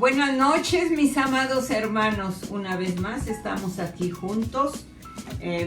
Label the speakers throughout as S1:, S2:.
S1: Buenas noches, mis amados hermanos. Una vez más estamos aquí juntos,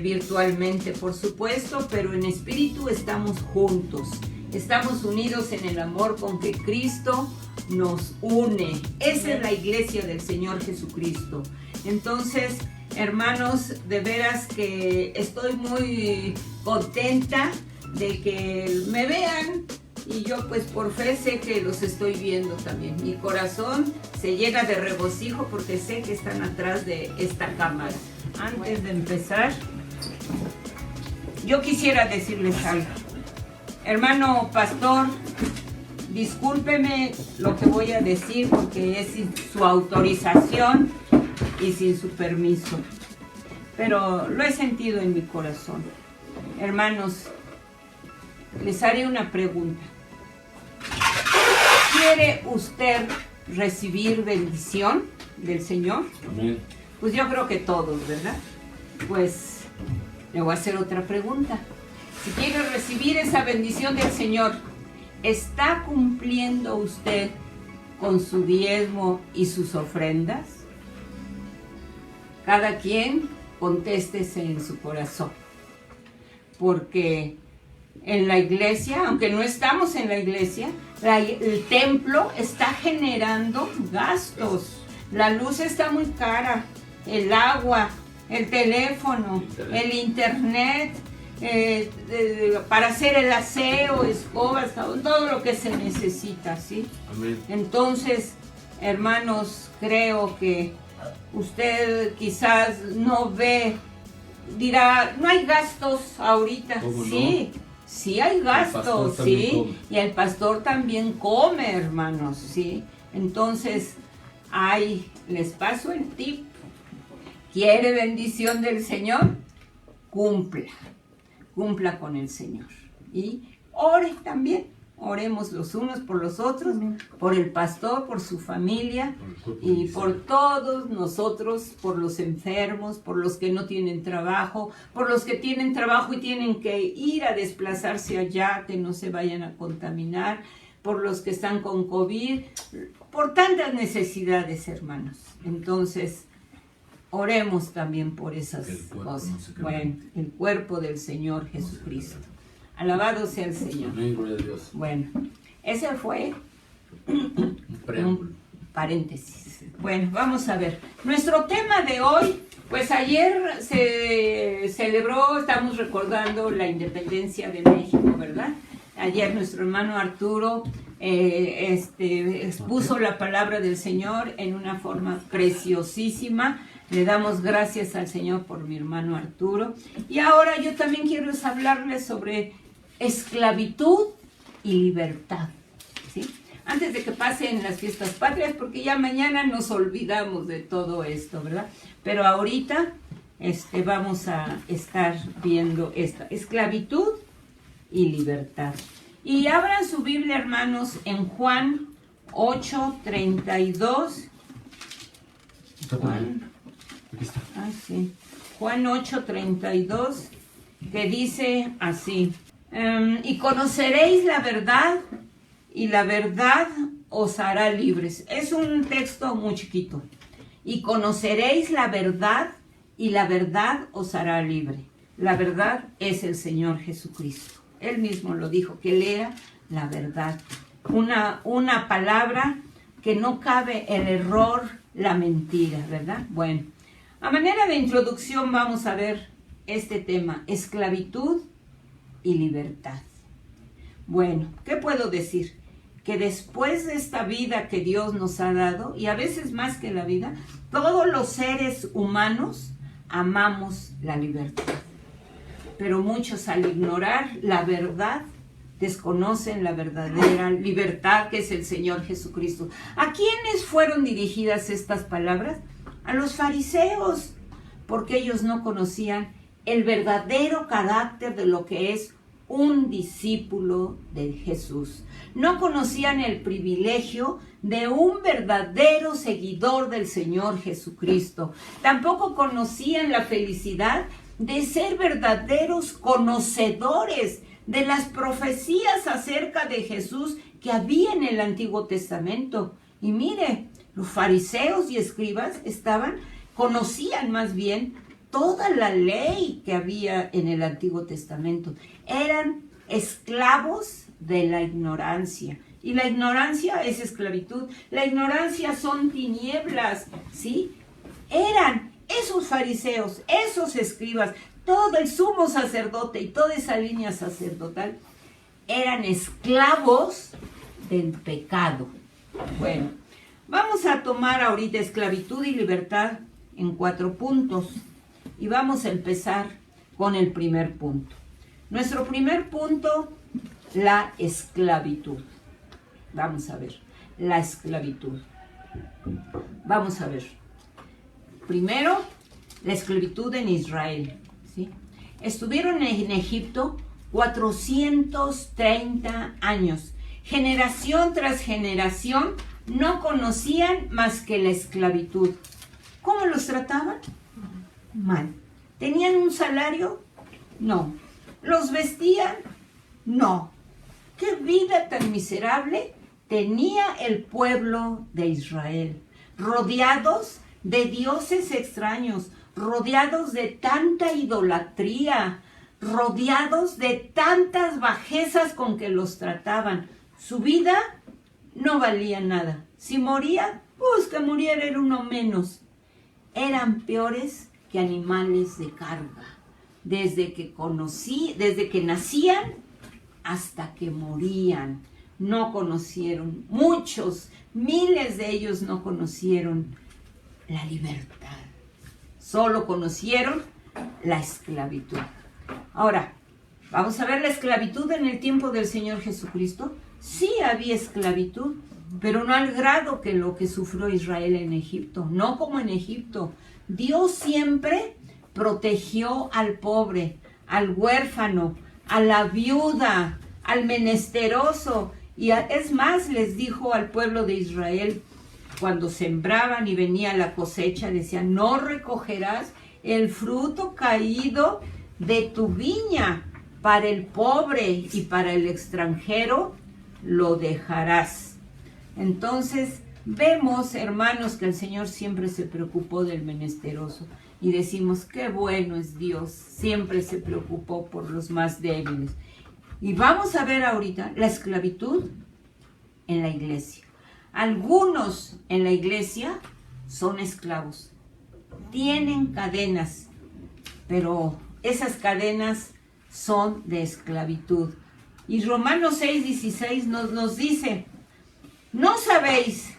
S1: virtualmente por supuesto, pero en espíritu estamos juntos. Estamos unidos en el amor con que Cristo nos une. Esa es la iglesia del Señor Jesucristo. Entonces, hermanos, de veras que estoy muy contenta de que me vean. Y yo pues por fe sé que los estoy viendo también. Mi corazón se llena de regocijo porque sé que están atrás de esta cámara. Antes de empezar, yo quisiera decirles algo. Hermano pastor, discúlpeme lo que voy a decir porque es sin su autorización y sin su permiso. Pero lo he sentido en mi corazón. Hermanos, les haré una pregunta. ¿Quiere usted recibir bendición del Señor?
S2: Amén.
S1: Pues yo creo que todos, ¿verdad? Pues le voy a hacer otra pregunta. Si quiere recibir esa bendición del Señor, ¿está cumpliendo usted con su diezmo y sus ofrendas? Cada quien contéstese en su corazón. Porque en la iglesia, aunque no estamos en la iglesia, el templo está generando gastos. La luz está muy cara, el agua, el teléfono, el internet, para hacer el aseo, escobas, todo lo que se necesita, ¿sí?
S2: Amén.
S1: Entonces, hermanos, creo que usted quizás no ve, dirá, no hay gastos ahorita.
S2: ¿Cómo
S1: sí.
S2: no?
S1: Sí hay gastos, sí, come. Y el pastor también come, hermanos, sí. Entonces, les paso el tip. ¿Quiere bendición del Señor? Cumpla con el Señor. Y ore también. Oremos los unos por los otros, por el pastor, por su familia y por todos nosotros, por los enfermos, por los que no tienen trabajo, por los que tienen trabajo y tienen que ir a desplazarse allá, que no se vayan a contaminar, por los que están con COVID, por tantas necesidades, hermanos. Entonces, oremos también por esas cosas. Bueno, el cuerpo del Señor Jesucristo. Alabado sea el Señor.
S2: Amén, gloria a Dios.
S1: Bueno, ese fue un paréntesis. Bueno, vamos a ver. Nuestro tema de hoy, pues ayer se celebró, estamos recordando la independencia de México, ¿verdad? Ayer nuestro hermano Arturo expuso la palabra del Señor en una forma preciosísima. Le damos gracias al Señor por mi hermano Arturo. Y ahora yo también quiero hablarles sobre esclavitud y libertad, ¿sí? Antes de que pasen las fiestas patrias, porque ya mañana nos olvidamos de todo esto, ¿verdad? Pero ahorita vamos a estar viendo esta esclavitud y libertad. Y abran su Biblia, hermanos, en Juan 8:32. Juan 8:32, que dice así: y conoceréis la verdad, y la verdad os hará libres. Es un texto muy chiquito. Y conoceréis la verdad, y la verdad os hará libre. La verdad es el Señor Jesucristo. Él mismo lo dijo, que Él era la verdad. Una palabra que no cabe el error, la mentira, ¿verdad? Bueno, a manera de introducción vamos a ver este tema, esclavitud y libertad. Bueno, ¿qué puedo decir? Que después de esta vida que Dios nos ha dado, y a veces más que la vida, todos los seres humanos amamos la libertad. Pero muchos, al ignorar la verdad, desconocen la verdadera libertad que es el Señor Jesucristo. ¿A quiénes fueron dirigidas estas palabras? A los fariseos, porque ellos no conocían el verdadero carácter de lo que es un discípulo de Jesús. No conocían el privilegio de un verdadero seguidor del Señor Jesucristo. Tampoco conocían la felicidad de ser verdaderos conocedores de las profecías acerca de Jesús que había en el Antiguo Testamento. Y mire, Los fariseos y escribas conocían más bien toda la ley que había en el Antiguo Testamento. Eran esclavos de la ignorancia. Y la ignorancia es esclavitud. La ignorancia son tinieblas, ¿sí? Eran esos fariseos, esos escribas, todo el sumo sacerdote y toda esa línea sacerdotal, eran esclavos del pecado. Bueno, vamos a tomar ahorita esclavitud y libertad en 4 puntos. Y vamos a empezar con el primer punto. Nuestro primer punto, la esclavitud. Vamos a ver, la esclavitud. Vamos a ver. Primero, la esclavitud en Israel, ¿sí? Estuvieron en Egipto 430 años. Generación tras generación no conocían más que la esclavitud. ¿Cómo los trataban? Mal. ¿Tenían un salario? No. ¿Los vestían? No. ¿Qué vida tan miserable tenía el pueblo de Israel? Rodeados de dioses extraños, rodeados de tanta idolatría, rodeados de tantas bajezas con que los trataban. Su vida no valía nada. Si moría, pues que muriera era uno menos. Eran peores que animales de carga. Desde que nacían hasta que morían. No conocieron, miles de ellos no conocieron la libertad. Solo conocieron la esclavitud. Ahora, vamos a ver la esclavitud en el tiempo del Señor Jesucristo. Sí había esclavitud, pero no al grado que lo que sufrió Israel en Egipto. No como en Egipto. Dios siempre protegió al pobre, al huérfano, a la viuda, al menesteroso. Y es más, les dijo al pueblo de Israel, cuando sembraban y venía la cosecha, decían, no recogerás el fruto caído de tu viña, para el pobre y para el extranjero lo dejarás. Entonces, vemos, hermanos, que el Señor siempre se preocupó del menesteroso. Y decimos, qué bueno es Dios, siempre se preocupó por los más débiles. Y vamos a ver ahorita la esclavitud en la iglesia. Algunos en la iglesia son esclavos, tienen cadenas, pero esas cadenas son de esclavitud. Y Romanos 6:16 nos dice, ¿no sabéis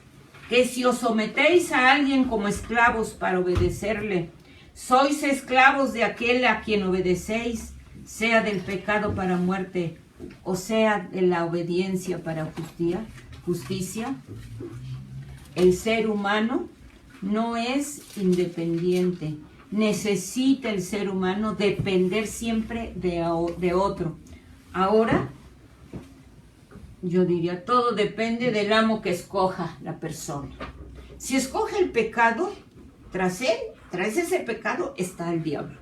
S1: que si os sometéis a alguien como esclavos para obedecerle, sois esclavos de aquel a quien obedecéis, sea del pecado para muerte, o sea de la obediencia para justicia? El ser humano no es independiente. Necesita el ser humano depender siempre de otro. Ahora, yo diría, todo depende del amo que escoja la persona. Si escoge el pecado, tras ese pecado está el diablo,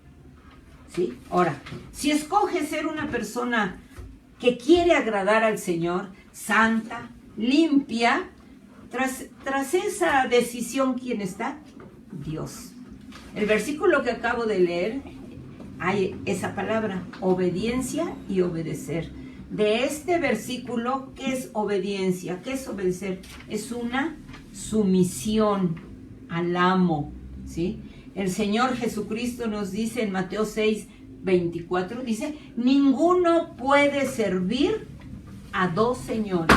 S1: ¿sí? Ahora, si escoge ser una persona que quiere agradar al Señor, santa, limpia, tras esa decisión, ¿quién está? Dios. El versículo que acabo de leer, hay esa palabra, obediencia y obedecer. De este versículo, ¿qué es obediencia? ¿Qué es obedecer? Es una sumisión al amo, ¿sí? El Señor Jesucristo nos dice en Mateo 6:24, dice, ninguno puede servir a dos señores,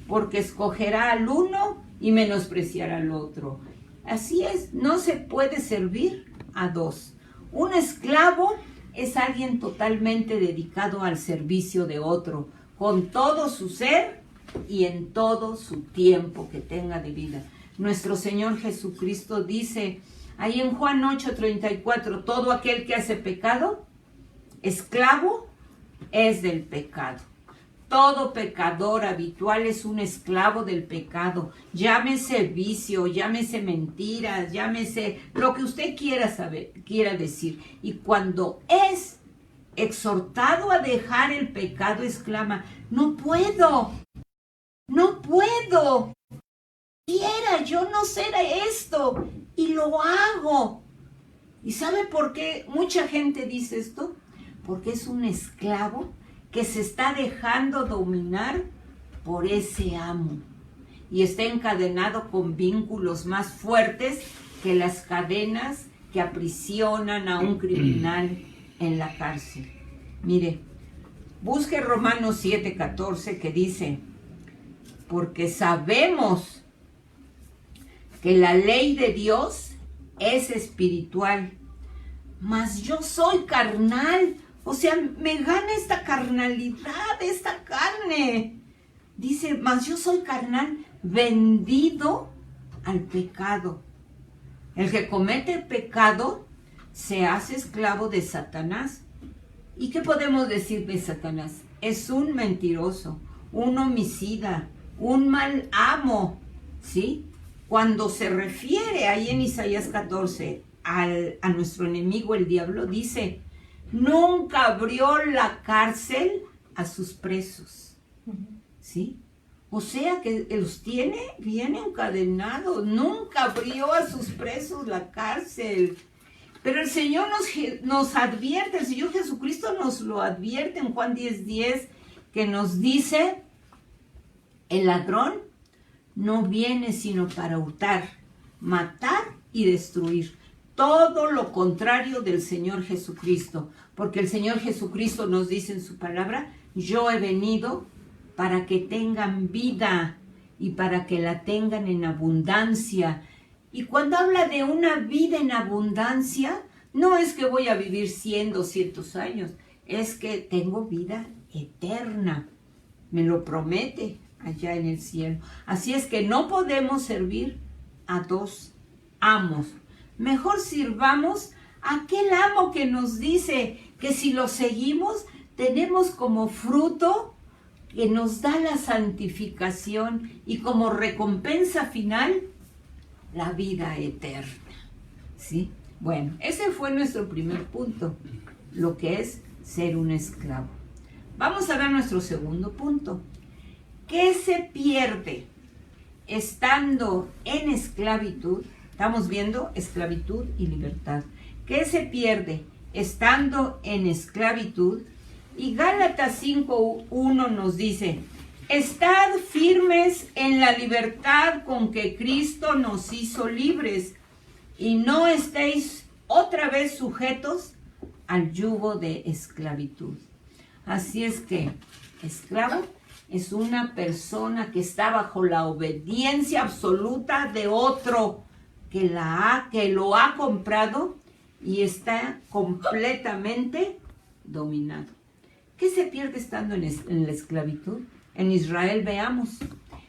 S1: porque escogerá al uno y menospreciará al otro. Así es, no se puede servir a dos. Un esclavo es alguien totalmente dedicado al servicio de otro, con todo su ser y en todo su tiempo que tenga de vida. Nuestro Señor Jesucristo dice, ahí en Juan 8:34, todo aquel que hace pecado, esclavo es del pecado. Todo pecador habitual es un esclavo del pecado. Llámese vicio, llámese mentiras, llámese lo que usted quiera decir. Y cuando es exhortado a dejar el pecado, exclama, no puedo. quiera, yo no sé de esto y lo hago. ¿Y sabe por qué mucha gente dice esto? Porque es un esclavo que se está dejando dominar por ese amo y está encadenado con vínculos más fuertes que las cadenas que aprisionan a un criminal en la cárcel. Mire, busque Romanos 7:14 que dice, porque sabemos que la ley de Dios es espiritual, mas yo soy carnal, o sea, me gana esta carnalidad, esta carne. Dice, mas yo soy carnal, vendido al pecado. El que comete pecado se hace esclavo de Satanás. ¿Y qué podemos decir de Satanás? Es un mentiroso, un homicida, un mal amo, ¿sí? Cuando se refiere ahí en Isaías 14 a nuestro enemigo el diablo, dice, nunca abrió la cárcel a sus presos, ¿sí? O sea que los tiene bien encadenados, nunca abrió a sus presos la cárcel. Pero el Señor nos advierte, el Señor Jesucristo nos lo advierte en Juan 10:10, que nos dice, el ladrón no viene sino para hurtar, matar y destruir. Todo lo contrario del Señor Jesucristo, porque el Señor Jesucristo nos dice en su palabra, yo he venido para que tengan vida y para que la tengan en abundancia. Y cuando habla de una vida en abundancia, no es que voy a vivir 100, 200 años, es que tengo vida eterna. Me lo promete allá en el cielo. Así es que no podemos servir a dos amos. Mejor sirvamos a aquel amo que nos dice que si lo seguimos, tenemos como fruto que nos da la santificación y como recompensa final, la vida eterna. ¿Sí? Bueno, ese fue nuestro primer punto, lo que es ser un esclavo. Vamos a ver nuestro segundo punto. ¿Qué se pierde estando en esclavitud? Estamos viendo esclavitud y libertad. ¿Qué se pierde estando en esclavitud? Y Gálatas 5:1 nos dice, estad firmes en la libertad con que Cristo nos hizo libres y no estéis otra vez sujetos al yugo de esclavitud. Así es que, esclavo es una persona que está bajo la obediencia absoluta de otro que lo ha comprado y está completamente dominado. ¿Qué se pierde estando en la esclavitud? En Israel veamos.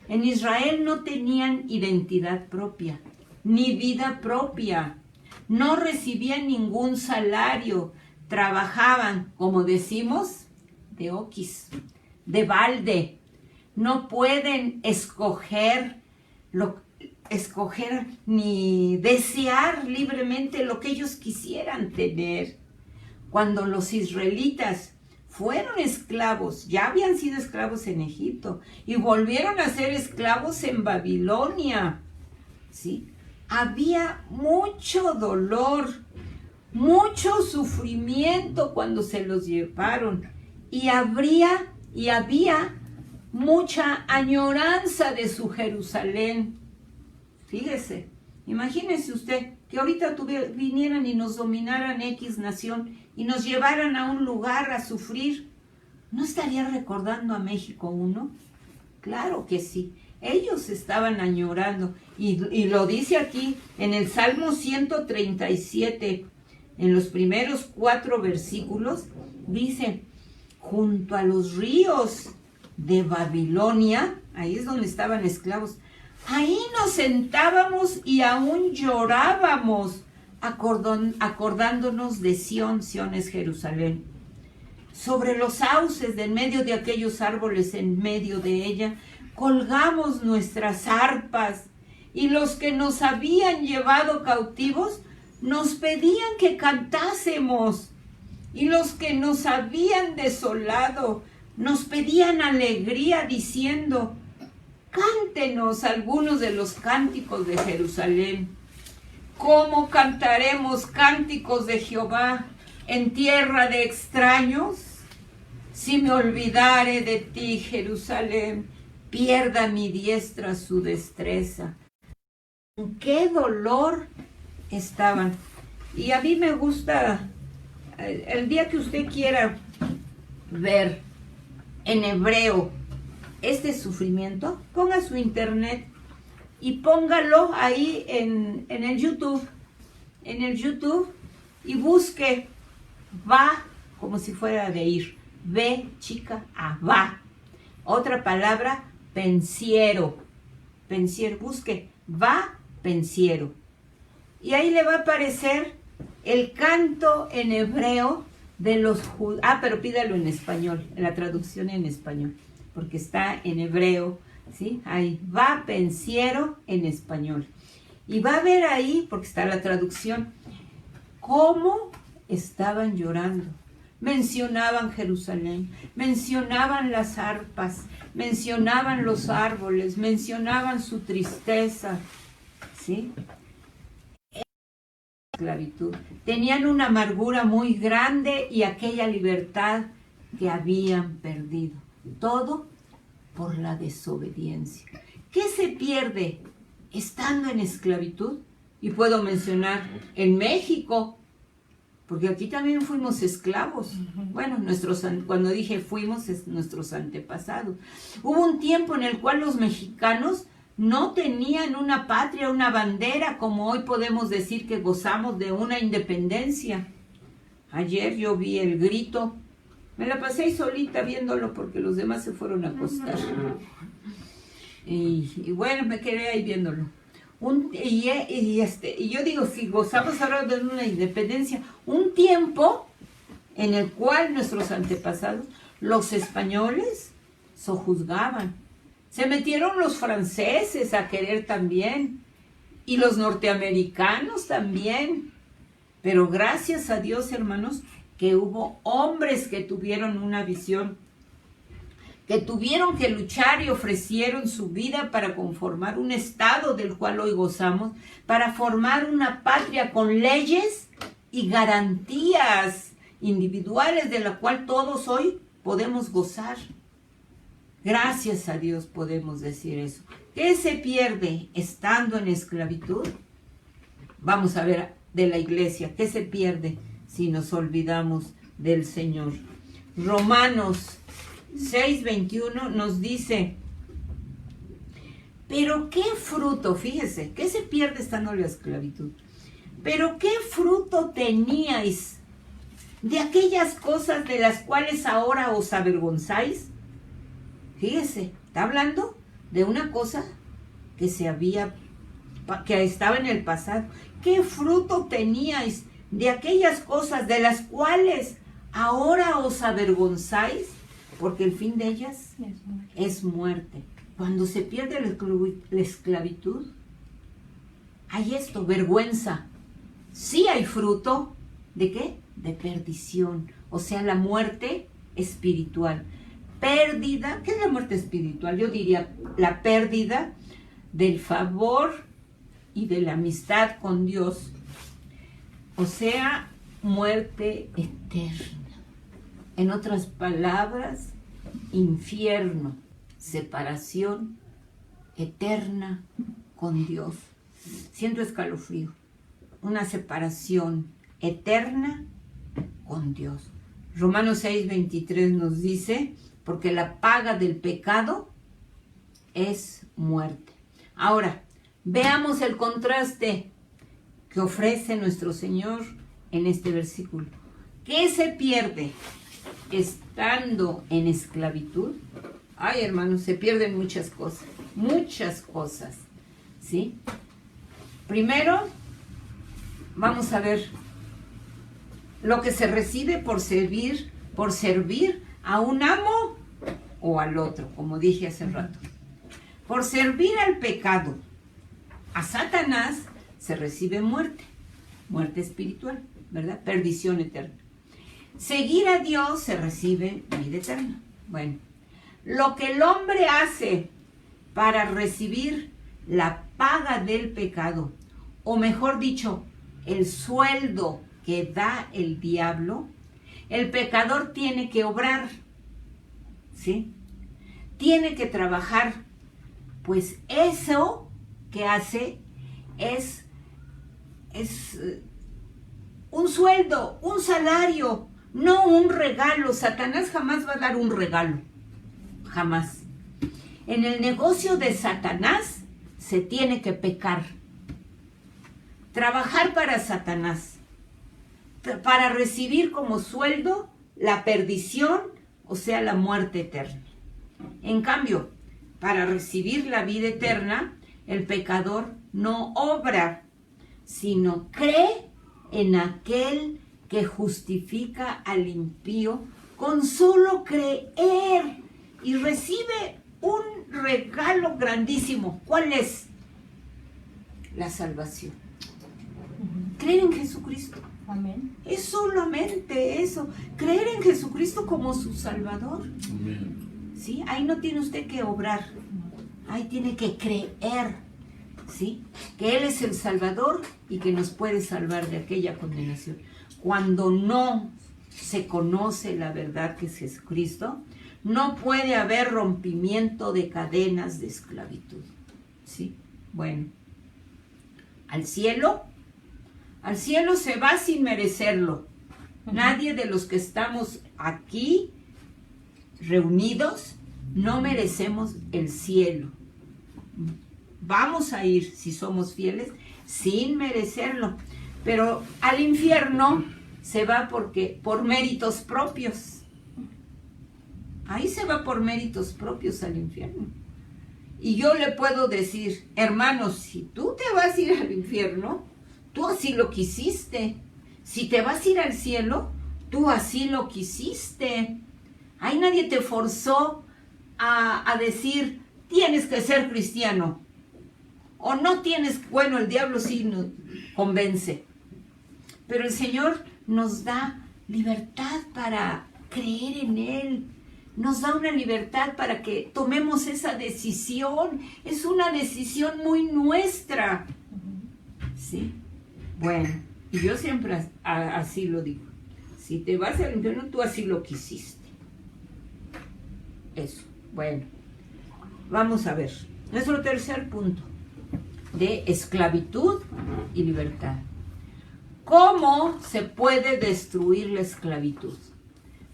S1: En Israel no tenían identidad propia, ni vida propia. No recibían ningún salario. Trabajaban, como decimos, de oquis, de balde. No pueden escoger ni desear libremente lo que ellos quisieran tener. Cuando los israelitas fueron esclavos, ya habían sido esclavos en Egipto y volvieron a ser esclavos en Babilonia, ¿sí? Había mucho dolor, mucho sufrimiento cuando se los llevaron y había mucha añoranza de su Jerusalén. Fíjese, imagínese usted que ahorita vinieran y nos dominaran X nación y nos llevaran a un lugar a sufrir. ¿No estaría recordando a México uno? Claro que sí. Ellos estaban añorando. Y lo dice aquí en el Salmo 137, en los primeros 4 versículos, dice, junto a los ríos de Babilonia, ahí es donde estaban esclavos, ahí nos sentábamos y aún llorábamos, acordándonos de Sión. Sión es Jerusalén. Sobre los sauces de en medio de aquellos árboles, en medio de ella, colgamos nuestras arpas, y los que nos habían llevado cautivos nos pedían que cantásemos, y los que nos habían desolado nos pedían alegría, diciendo, Cántenos algunos de los cánticos de Jerusalén. ¿Cómo cantaremos cánticos de Jehová en tierra de extraños? Si me olvidare de ti, Jerusalén, pierda mi diestra su destreza. ¿En qué dolor estaban? Y a mí me gusta, el día que usted quiera ver en hebreo este sufrimiento, ponga su internet y póngalo ahí en el YouTube. En el YouTube y busque va como si fuera de ir. Ve, chica, a va. Otra palabra, pensiero. Pensiero, busque va, pensiero. Y ahí le va a aparecer el canto en hebreo de los judíos. Ah, pero pídalo en español, en la traducción en español, porque está en hebreo, ¿sí? Ahí va, pensiero en español. Y va a ver ahí, porque está la traducción, cómo estaban llorando. Mencionaban Jerusalén, mencionaban las arpas, mencionaban los árboles, mencionaban su tristeza, ¿sí? Esclavitud. Tenían una amargura muy grande y aquella libertad que habían perdido. Todo por la desobediencia. ¿Qué se pierde estando en esclavitud? Y puedo mencionar en México, porque aquí también fuimos esclavos. Bueno, cuando dije fuimos, es nuestros antepasados. Hubo un tiempo en el cual los mexicanos no tenían una patria, una bandera, como hoy podemos decir que gozamos de una independencia. Ayer yo vi el grito, me la pasé ahí solita viéndolo porque los demás se fueron a acostar. Y bueno, me quedé ahí viéndolo. Y yo digo, si gozamos ahora de una independencia, un tiempo en el cual nuestros antepasados, los españoles, sojuzgaban. Se metieron los franceses a querer también, y los norteamericanos también. Pero gracias a Dios, hermanos, que hubo hombres que tuvieron una visión, que tuvieron que luchar y ofrecieron su vida para conformar un estado del cual hoy gozamos, para formar una patria con leyes y garantías individuales de la cual todos hoy podemos gozar. Gracias a Dios podemos decir eso. ¿Qué se pierde estando en esclavitud? Vamos a ver de la iglesia, ¿qué se pierde si nos olvidamos del Señor? Romanos 6:21 nos dice, pero qué fruto, fíjese, ¿qué se pierde estando en la esclavitud? Pero qué fruto teníais de aquellas cosas de las cuales ahora os avergonzáis. Fíjese, está hablando de una cosa que que estaba en el pasado. ¿Qué fruto teníais de aquellas cosas de las cuales ahora os avergonzáis? Porque el fin de ellas es muerte. Cuando se pierde la esclavitud, hay esto, vergüenza. Sí hay fruto, ¿de qué? De perdición, o sea, la muerte espiritual. Pérdida, ¿qué es la muerte espiritual? Yo diría la pérdida del favor y de la amistad con Dios. O sea, muerte eterna. En otras palabras, infierno, separación eterna con Dios. Siento escalofrío. Una separación eterna con Dios. Romanos 6:23 nos dice, porque la paga del pecado es muerte. Ahora, veamos el contraste que ofrece nuestro Señor en este versículo. ¿Qué se pierde estando en esclavitud? Ay, hermanos, se pierden muchas cosas, ¿sí? Primero, vamos a ver lo que se recibe por servir a un amo o al otro, como dije hace rato. Por servir al pecado, a Satanás, se recibe muerte espiritual, ¿verdad? Perdición eterna. Seguir a Dios se recibe vida eterna. Bueno, lo que el hombre hace para recibir la paga del pecado, o mejor dicho, el sueldo que da el diablo, el pecador tiene que obrar, ¿sí? Tiene que trabajar, pues eso que hace es un sueldo, un salario, no un regalo. Satanás jamás va a dar un regalo, jamás. En el negocio de Satanás se tiene que pecar, trabajar para Satanás, para recibir como sueldo la perdición, o sea, la muerte eterna. En cambio, para recibir la vida eterna, el pecador no obra, sino cree en aquel que justifica al impío con solo creer y recibe un regalo grandísimo. ¿Cuál es? La salvación. Creer en Jesucristo.
S2: Amén.
S1: Es solamente eso. Creer en Jesucristo como su Salvador.
S3: Amén.
S1: ¿Sí? Ahí no tiene usted que obrar. Ahí tiene que creer. ¿Sí? Que Él es el Salvador y que nos puede salvar de aquella condenación. Cuando no se conoce la verdad que es Jesucristo, no puede haber rompimiento de cadenas de esclavitud. ¿Sí? Bueno. Al cielo se va sin merecerlo. Nadie de los que estamos aquí reunidos no merecemos el cielo. Vamos a ir, si somos fieles, sin merecerlo. Pero al infierno se va por méritos propios. Ahí se va por méritos propios al infierno. Y yo le puedo decir, hermanos, si tú te vas a ir al infierno, tú así lo quisiste. Si te vas a ir al cielo, tú así lo quisiste. Ahí nadie te forzó a decir, tienes que ser cristiano. O no tienes, bueno, el diablo sí nos convence. Pero el Señor nos da libertad para creer en Él. Nos da una libertad para que tomemos esa decisión. Es una decisión muy nuestra. ¿Sí? Bueno, y yo siempre así lo digo. Si te vas al infierno, tú así lo quisiste. Eso. Bueno, vamos a ver. Nuestro tercer punto de esclavitud y libertad. ¿Cómo se puede destruir la esclavitud?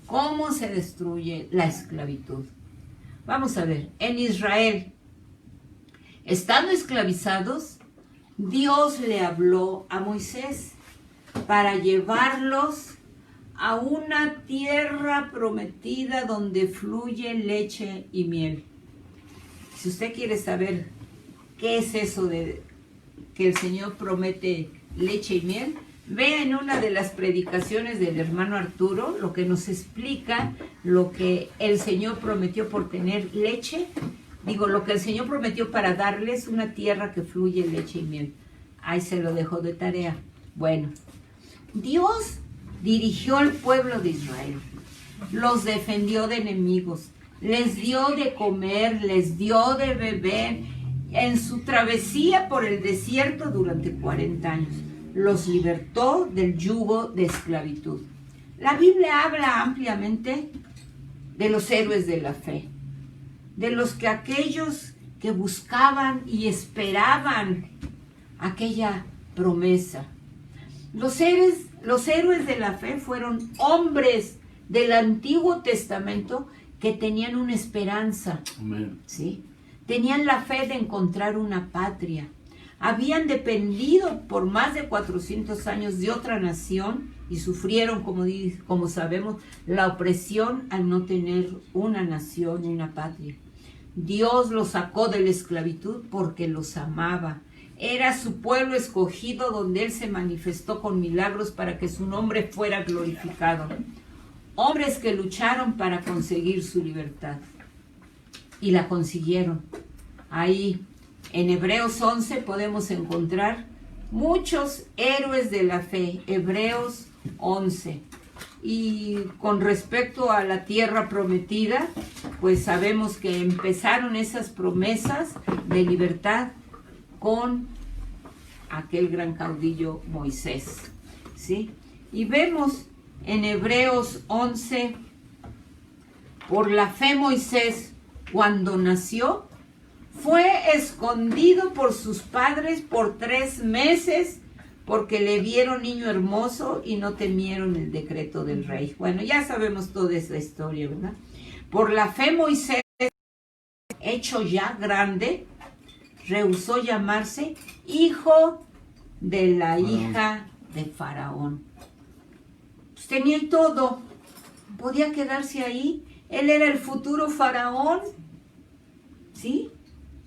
S1: ¿Cómo se destruye la esclavitud? Vamos a ver, en Israel, estando esclavizados, Dios le habló a Moisés para llevarlos a una tierra prometida donde fluye leche y miel. Si usted quiere saber qué es eso de que el Señor promete leche y miel, vea en una de las predicaciones del hermano Arturo lo que nos explica lo que el Señor prometió por tener leche. Digo, lo que el Señor prometió para darles una tierra que fluye leche y miel. Ahí se lo dejo de tarea. Bueno, Dios dirigió al pueblo de Israel, los defendió de enemigos, les dio de comer, les dio de beber en su travesía por el desierto durante 40 años. Los libertó del yugo de esclavitud. La Biblia habla ampliamente de los héroes de la fe, de aquellos que buscaban y esperaban aquella promesa. Los héroes de la fe fueron hombres del Antiguo Testamento que tenían una esperanza.
S3: Amén.
S1: ¿Sí? Tenían la fe de encontrar una patria. Habían dependido por más de 400 años de otra nación y sufrieron, como sabemos, la opresión al no tener una nación, una patria. Dios los sacó de la esclavitud porque los amaba. Era su pueblo escogido donde Él se manifestó con milagros para que su nombre fuera glorificado. Hombres que lucharon para conseguir su libertad y la consiguieron. Ahí en Hebreos 11 podemos encontrar muchos héroes de la fe. Hebreos 11. Y con respecto a la tierra prometida, pues sabemos que empezaron esas promesas de libertad con aquel gran caudillo Moisés, ¿sí? Y vemos en Hebreos 11, por la fe Moisés, cuando nació, fue escondido por sus padres por 3 meses, porque le vieron niño hermoso y no temieron el decreto del rey. Bueno, ya sabemos toda esa historia, ¿verdad? Por la fe Moisés, hecho ya grande, rehusó llamarse hijo de la hija de Faraón. Pues tenía todo, podía quedarse ahí. Él era el futuro Faraón, ¿sí?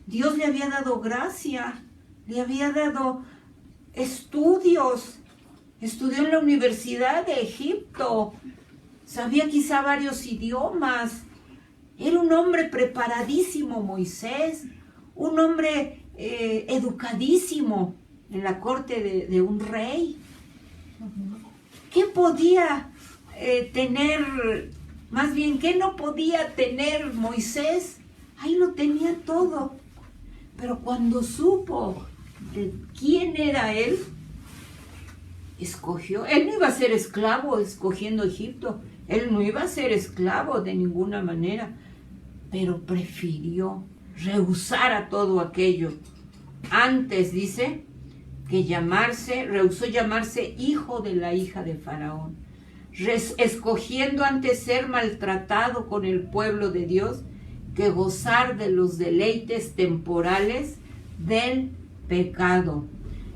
S1: Dios le había dado gracia, le había dado estudios, estudió en la Universidad de Egipto, sabía quizá varios idiomas, era un hombre preparadísimo Moisés, un hombre educadísimo en la corte de un rey. ¿Qué podía tener, más bien, qué no podía tener Moisés? Ahí lo tenía todo, pero cuando supo de quién era él, escogió. Él no iba a ser esclavo escogiendo Egipto, él no iba a ser esclavo de ninguna manera, pero prefirió rehusar a todo aquello. Antes, dice, que rehusó llamarse hijo de la hija de Faraón, escogiendo antes ser maltratado con el pueblo de Dios que gozar de los deleites temporales del pecado.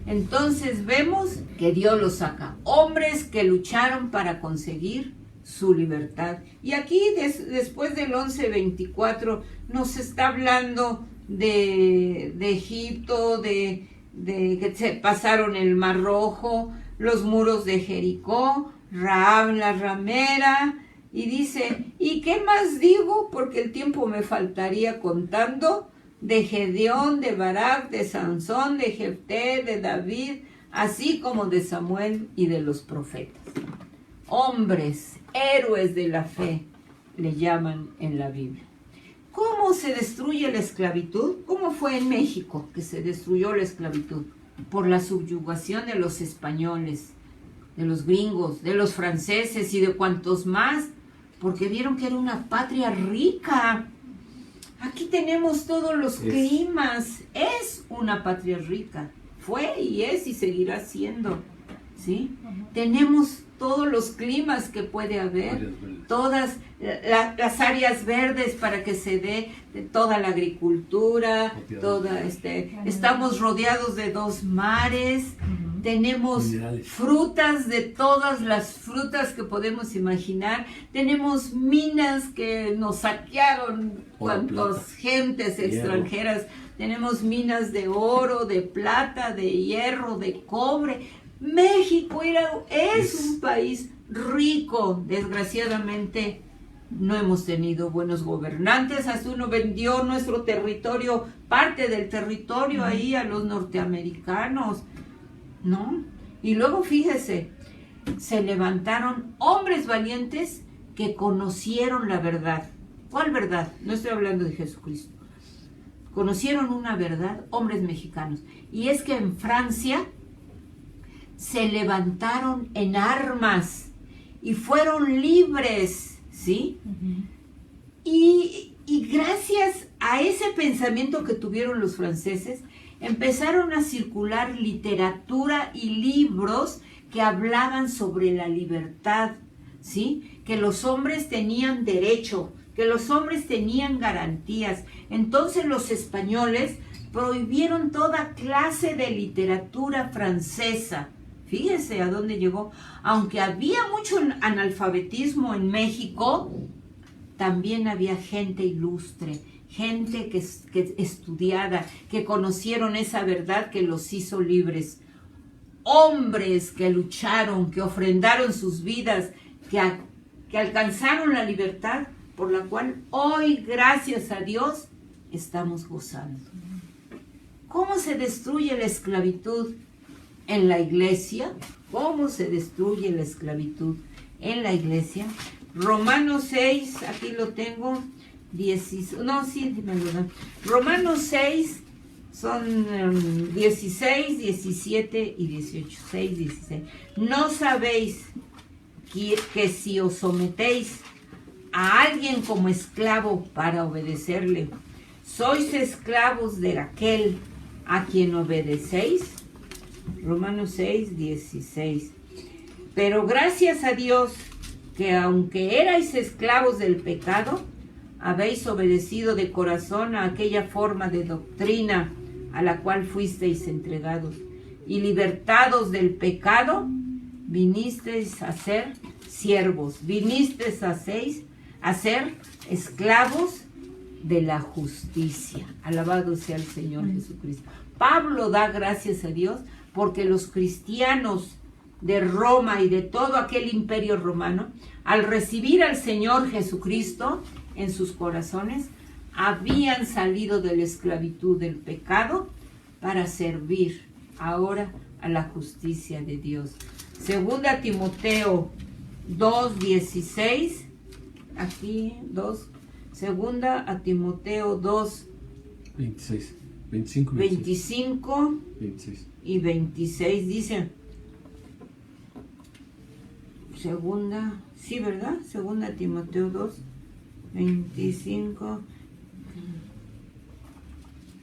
S1: Entonces vemos que Dios los saca, hombres que lucharon para conseguir su libertad. Y aquí después del 11:24 nos está hablando de Egipto, de que se pasaron el Mar Rojo, los muros de Jericó, Rahab la ramera, y dice, ¿y qué más digo? Porque el tiempo me faltaría contando, de Gedeón, de Barak, de Sansón, de Jefté, de David, así como de Samuel y de los profetas. Hombres, héroes de la fe, le llaman en la Biblia. ¿Cómo se destruye la esclavitud? ¿Cómo fue en México que se destruyó la esclavitud? Por la subyugación de los españoles, de los gringos, de los franceses y de cuantos más, porque vieron que era una patria rica. Aquí tenemos todos los climas. Es una patria rica. Fue y es y seguirá siendo, ¿sí? Tenemos todos los climas que puede haber, todas las áreas verdes para que se dé toda la agricultura, estamos rodeados de 2 mares, tenemos frutas de todas las frutas que podemos imaginar, tenemos minas que nos saquearon cuantas gentes extranjeras, tenemos minas de oro, de plata, de hierro, de cobre. México es un país rico. Desgraciadamente no hemos tenido buenos gobernantes, hasta uno vendió nuestro territorio, parte del territorio ahí a los norteamericanos, ¿no? Y luego fíjese, se levantaron hombres valientes que conocieron la verdad. ¿Cuál verdad? No estoy hablando de Jesucristo. Conocieron una verdad, hombres mexicanos, y es que en Francia se levantaron en armas y fueron libres, ¿sí? Y gracias a ese pensamiento que tuvieron los franceses, empezaron a circular literatura y libros que hablaban sobre la libertad, ¿sí? Que los hombres tenían derecho, que los hombres tenían garantías. Entonces los españoles prohibieron toda clase de literatura francesa. Fíjese a dónde llegó. Aunque había mucho analfabetismo en México, también había gente ilustre, gente que estudiada, que conocieron esa verdad que los hizo libres. Hombres que lucharon, que ofrendaron sus vidas, que alcanzaron la libertad, por la cual hoy, gracias a Dios, estamos gozando. ¿Cómo se destruye la esclavitud en la iglesia? ¿Cómo se destruye la esclavitud en la iglesia. Romanos 6, aquí lo tengo, Romanos 6 son 16, 17 y 18, 6, 16. ¿No sabéis que si os sometéis a alguien como esclavo para obedecerle, sois esclavos de aquel a quien obedecéis? Romanos 6, 16. Pero gracias a Dios que aunque erais esclavos del pecado, habéis obedecido de corazón a aquella forma de doctrina a la cual fuisteis entregados, y libertados del pecado, vinisteis a ser siervos, vinisteis a ser esclavos de la justicia. Alabado sea el Señor Jesucristo. Pablo da gracias a Dios porque los cristianos de Roma y de todo aquel imperio romano, al recibir al Señor Jesucristo en sus corazones, habían salido de la esclavitud del pecado para servir ahora a la justicia de Dios. Segunda Timoteo 2:16, aquí 2, segunda a Timoteo 2,
S2: 26, 25,
S1: 26 y 26 dice, segunda, sí, ¿verdad? Segunda Timoteo 2, 25.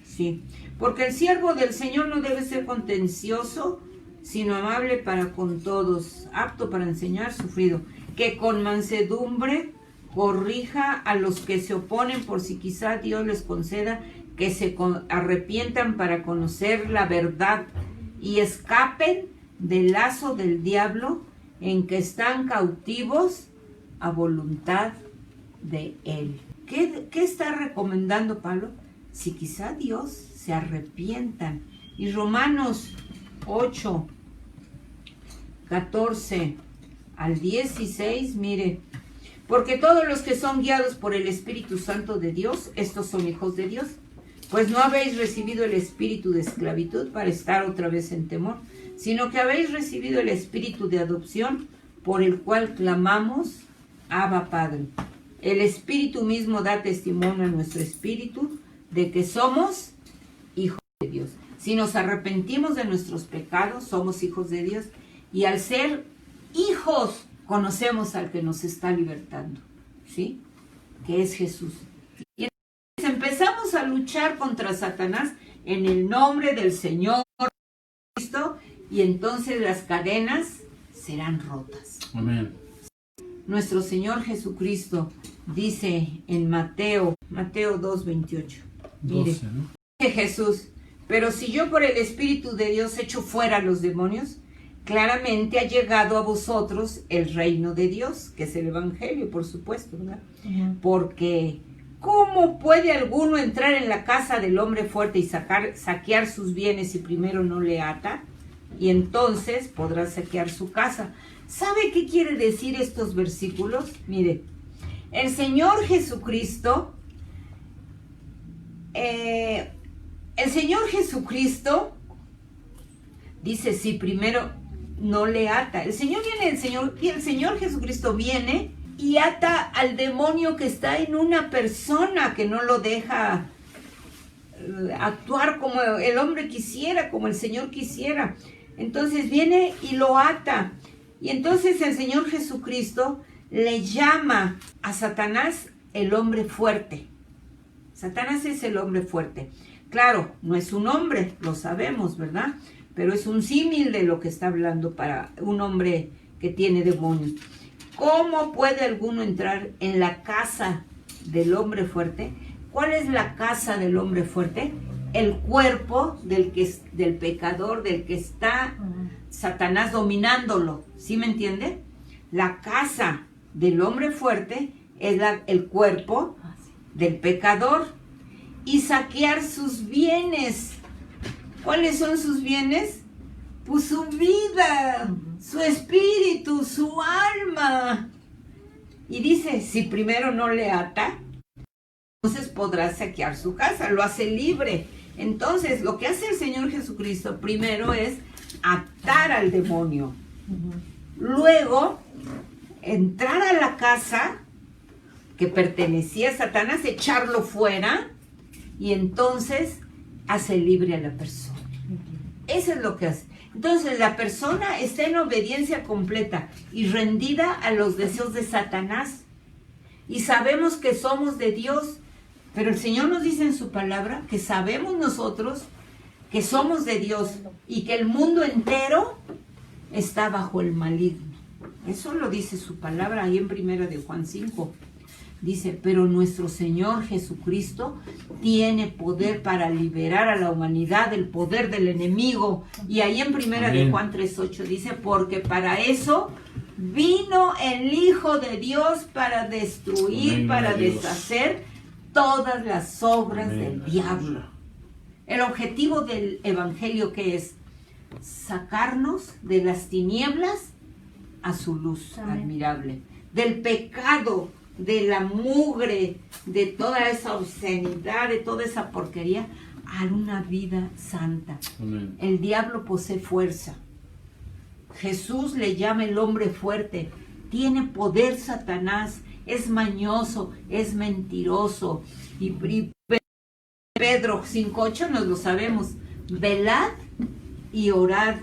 S1: Sí, porque el siervo del Señor no debe ser contencioso, sino amable para con todos, apto para enseñar, sufrido, que con mansedumbre corrija a los que se oponen, por si quizá Dios les conceda que se arrepientan para conocer la verdad y escapen del lazo del diablo en que están cautivos a voluntad de él. ¿Qué está recomendando Pablo? Si quizá Dios se arrepientan. Y Romanos 8, 14 al 16, mire, porque todos los que son guiados por el Espíritu Santo de Dios, estos son hijos de Dios, pues no habéis recibido el espíritu de esclavitud para estar otra vez en temor, sino que habéis recibido el espíritu de adopción, por el cual clamamos, Abba Padre. El Espíritu mismo da testimonio a nuestro espíritu de que somos hijos de Dios. Si nos arrepentimos de nuestros pecados, somos hijos de Dios. Y al ser hijos, conocemos al que nos está libertando, ¿sí? Que es Jesús. Y entonces empezamos a luchar contra Satanás en el nombre del Señor Cristo, y entonces las cadenas serán rotas.
S2: Amén.
S1: Nuestro Señor Jesucristo dice en Mateo 2:28. Mire,
S2: 12, ¿no?
S1: Dice Jesús, pero si yo por el Espíritu de Dios echo fuera a los demonios, claramente ha llegado a vosotros el reino de Dios, que es el Evangelio, por supuesto, ¿verdad? Uh-huh. Porque ¿cómo puede alguno entrar en la casa del hombre fuerte y saquear sus bienes si primero no le ata? Y entonces podrá saquear su casa. ¿Sabe qué quiere decir estos versículos? Mire, el Señor Jesucristo, dice, si primero no le ata. El Señor Jesucristo viene y ata al demonio que está en una persona, que no lo deja actuar como el hombre quisiera, como el Señor quisiera. Entonces viene y lo ata. Y entonces el Señor Jesucristo le llama a Satanás el hombre fuerte. Satanás es el hombre fuerte. Claro, no es un hombre, lo sabemos, ¿verdad? Pero es un símil de lo que está hablando para un hombre que tiene demonios. ¿Cómo puede alguno entrar en la casa del hombre fuerte? ¿Cuál es la casa del hombre fuerte? El cuerpo del pecador, del que está Satanás dominándolo. ¿Sí me entiende? La casa del hombre fuerte es el cuerpo del pecador. Y saquear sus bienes. ¿Cuáles son sus bienes? Pues su vida, su espíritu, su alma. Y dice, si primero no le ata, entonces podrá saquear su casa, lo hace libre. Entonces, lo que hace el Señor Jesucristo primero es atar al demonio. Luego, entrar a la casa que pertenecía a Satanás, echarlo fuera, y entonces hace libre a la persona. Eso es lo que hace. Entonces la persona está en obediencia completa y rendida a los deseos de Satanás. Y sabemos que somos de Dios, pero el Señor nos dice en su palabra que sabemos nosotros que somos de Dios y que el mundo entero está bajo el maligno. Eso lo dice su palabra ahí en 1 de Juan 5. Dice, pero nuestro Señor Jesucristo tiene poder para liberar a la humanidad del poder del enemigo. Y ahí en 1 de Juan 3:8 dice, porque para eso vino el Hijo de Dios para destruir, amén, para deshacer todas las obras, amén, del diablo. El objetivo del Evangelio, ¿qué es? Sacarnos de las tinieblas a su luz, amén, admirable. Del pecado, de la mugre, de toda esa obscenidad, de toda esa porquería, a una vida santa. Amén. El diablo posee fuerza. Jesús le llama el hombre fuerte. Tiene poder Satanás, es mañoso, es mentiroso. Y Pedro 5:8 nos lo sabemos. Velad y orad,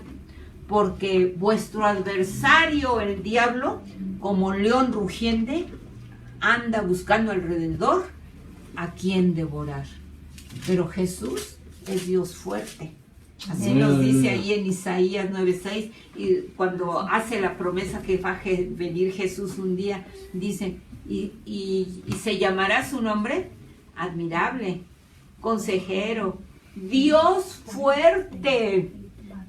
S1: porque vuestro adversario, el diablo, como león rugiente, anda buscando alrededor a quien devorar. Pero Jesús es Dios fuerte. Así nos dice ahí en Isaías 9:6, y cuando hace la promesa que va a venir Jesús un día, dice, y se llamará su nombre admirable, consejero, Dios fuerte,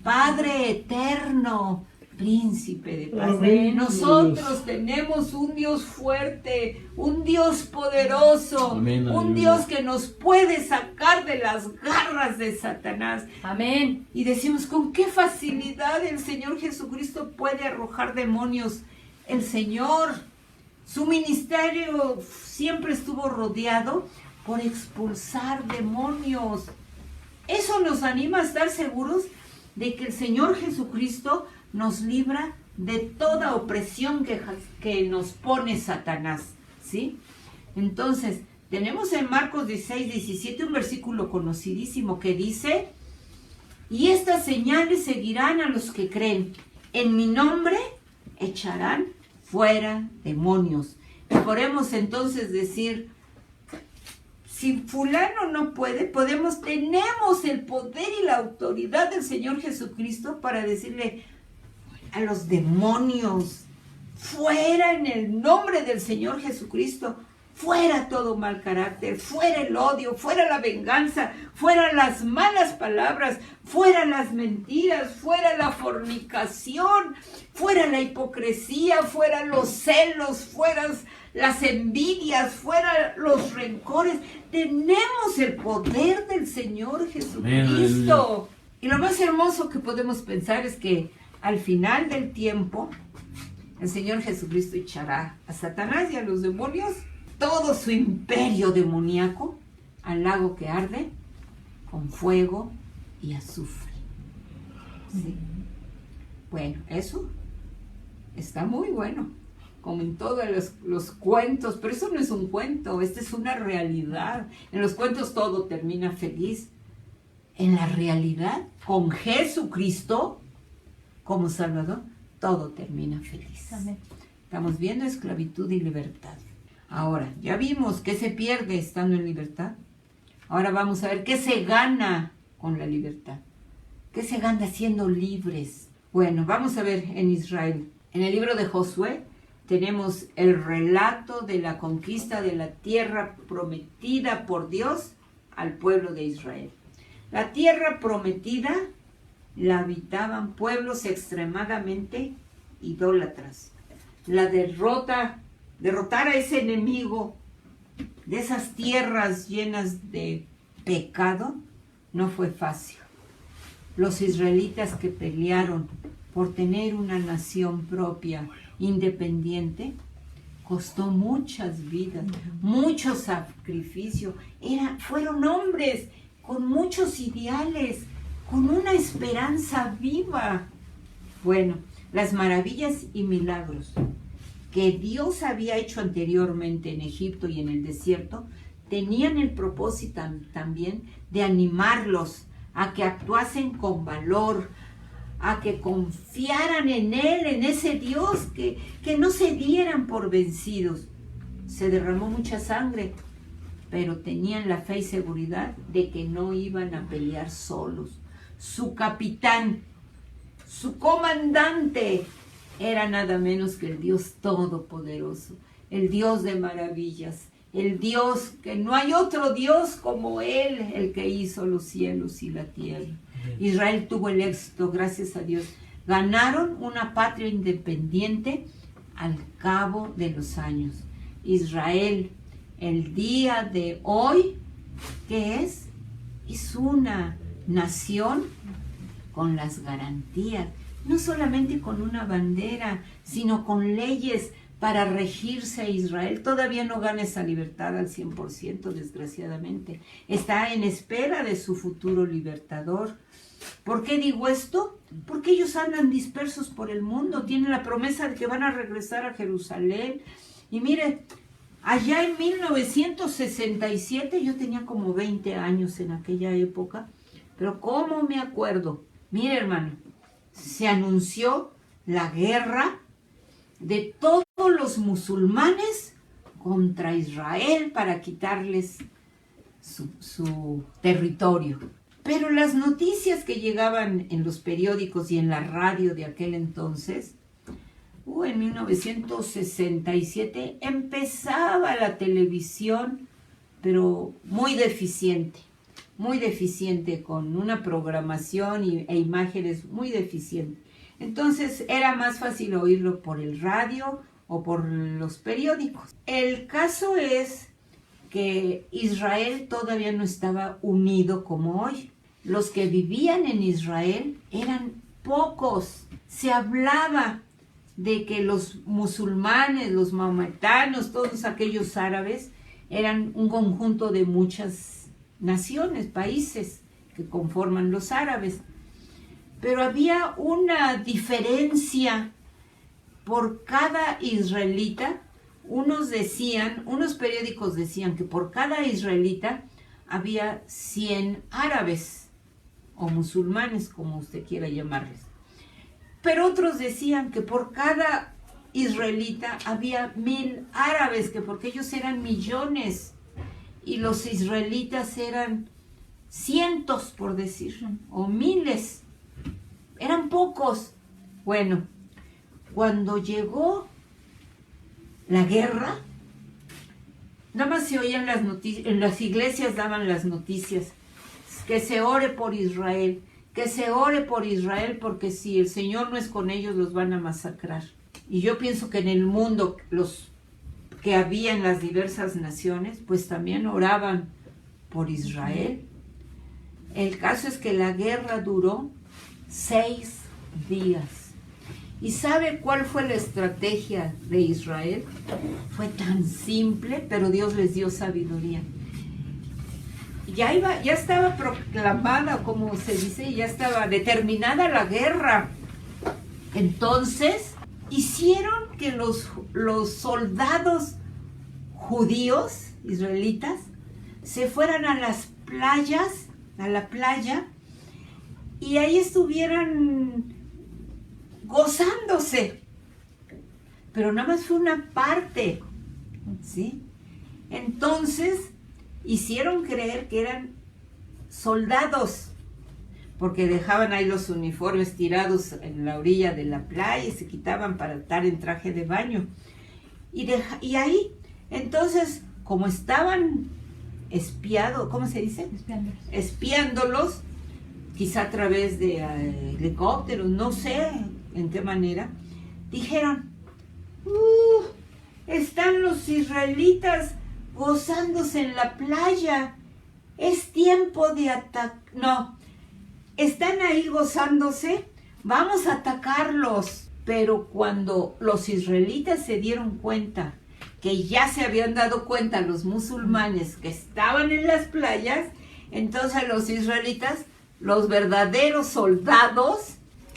S1: Padre eterno, príncipe de paz. Amén. Nosotros tenemos un Dios fuerte, un Dios poderoso, amén, un Dios que nos puede sacar de las garras de Satanás. Amén. Y decimos, ¿con qué facilidad el Señor Jesucristo puede arrojar demonios? El Señor, su ministerio siempre estuvo rodeado por expulsar demonios. Eso nos anima a estar seguros de que el Señor Jesucristo nos libra de toda opresión que nos pone Satanás, ¿sí? Entonces, tenemos en Marcos 16:17 un versículo conocidísimo que dice, y estas señales seguirán a los que creen, en mi nombre echarán fuera demonios. Y podemos entonces decir, si fulano no puede, tenemos el poder y la autoridad del Señor Jesucristo para decirle a los demonios, fuera en el nombre del Señor Jesucristo, fuera todo mal carácter, fuera el odio, fuera la venganza, fuera las malas palabras, fuera las mentiras, fuera la fornicación, fuera la hipocresía, fuera los celos, fuera las envidias, fuera los rencores. Tenemos el poder del Señor Jesucristo. Y lo más hermoso que podemos pensar es que al final del tiempo, el Señor Jesucristo echará a Satanás y a los demonios todo su imperio demoníaco al lago que arde con fuego y azufre. ¿Sí? Bueno, eso está muy bueno, como en todos los cuentos, pero eso no es un cuento, esta es una realidad. En los cuentos todo termina feliz. En la realidad, con Jesucristo como Salvador, todo termina feliz. Amén. Estamos viendo esclavitud y libertad. Ahora, ya vimos qué se pierde estando en libertad. Ahora vamos a ver qué se gana con la libertad. ¿Qué se gana siendo libres? Bueno, vamos a ver en Israel. En el libro de Josué tenemos el relato de la conquista de la tierra prometida por Dios al pueblo de Israel. La tierra prometida la habitaban pueblos extremadamente idólatras. Derrotar a ese enemigo de esas tierras llenas de pecado no fue fácil. Los israelitas que pelearon por tener una nación propia, independiente, costó muchas vidas, mucho sacrificio. Fueron hombres con muchos ideales, con una esperanza viva. Bueno, las maravillas y milagros que Dios había hecho anteriormente en Egipto y en el desierto, tenían el propósito también de animarlos a que actuasen con valor, a que confiaran en Él, en ese Dios, que no se dieran por vencidos. Se derramó mucha sangre, pero tenían la fe y seguridad de que no iban a pelear solos. Su capitán, su comandante, era nada menos que el Dios Todopoderoso, el Dios de maravillas, el Dios que no hay otro Dios como Él, el que hizo los cielos y la tierra. Israel tuvo el éxito, gracias a Dios. Ganaron una patria independiente al cabo de los años. Israel, el día de hoy, ¿qué es? Es una nación con las garantías, no solamente con una bandera, sino con leyes para regirse a Israel. Todavía no gana esa libertad al 100%, desgraciadamente. Está en espera de su futuro libertador. ¿Por qué digo esto? Porque ellos andan dispersos por el mundo, tienen la promesa de que van a regresar a Jerusalén. Y mire, allá en 1967, yo tenía como 20 años en aquella época, pero ¿cómo me acuerdo? Mire, hermano, se anunció la guerra de todos los musulmanes contra Israel para quitarles su territorio. Pero las noticias que llegaban en los periódicos y en la radio de aquel entonces, en 1967 empezaba la televisión, pero muy deficiente, con una programación e imágenes muy deficientes. Entonces era más fácil oírlo por el radio o por los periódicos. El caso es que Israel todavía no estaba unido como hoy. Los que vivían en Israel eran pocos. Se hablaba de que los musulmanes, los maometanos, todos aquellos árabes, eran un conjunto de muchas naciones, países que conforman los árabes. Pero había una diferencia por cada israelita. Unos periódicos decían que por cada israelita había 100 árabes o musulmanes, como usted quiera llamarles. Pero otros decían que por cada israelita había 1000 árabes, que porque ellos eran millones y los israelitas eran cientos, por decir, o miles. Eran pocos. Bueno, cuando llegó la guerra, nada más se oían las noticias, en las iglesias daban las noticias, que se ore por Israel, porque si el Señor no es con ellos, los van a masacrar. Y yo pienso que en el mundo, los que había en las diversas naciones, pues también oraban por Israel. El caso es que la guerra duró 6 días. ¿Y sabe cuál fue la estrategia de Israel? Fue tan simple, pero Dios les dio sabiduría. Ya estaba proclamada, como se dice, ya estaba determinada la guerra. Entonces, hicieron que los soldados judíos, israelitas, se fueran a las playas, a la playa, y ahí estuvieran gozándose. Pero nada más fue una parte, ¿sí? Entonces, hicieron creer que eran soldados, porque dejaban ahí los uniformes tirados en la orilla de la playa y se quitaban para estar en traje de baño. Y ahí, entonces, como estaban espiados, ¿cómo se dice? Espiándolos, quizá a través de helicópteros, no sé en qué manera, dijeron, están los israelitas gozándose en la playa, es tiempo de atacar. No, están ahí gozándose, vamos a atacarlos. Pero cuando los israelitas se dieron cuenta que ya se habían dado cuenta los musulmanes que estaban en las playas, entonces los israelitas, los verdaderos soldados,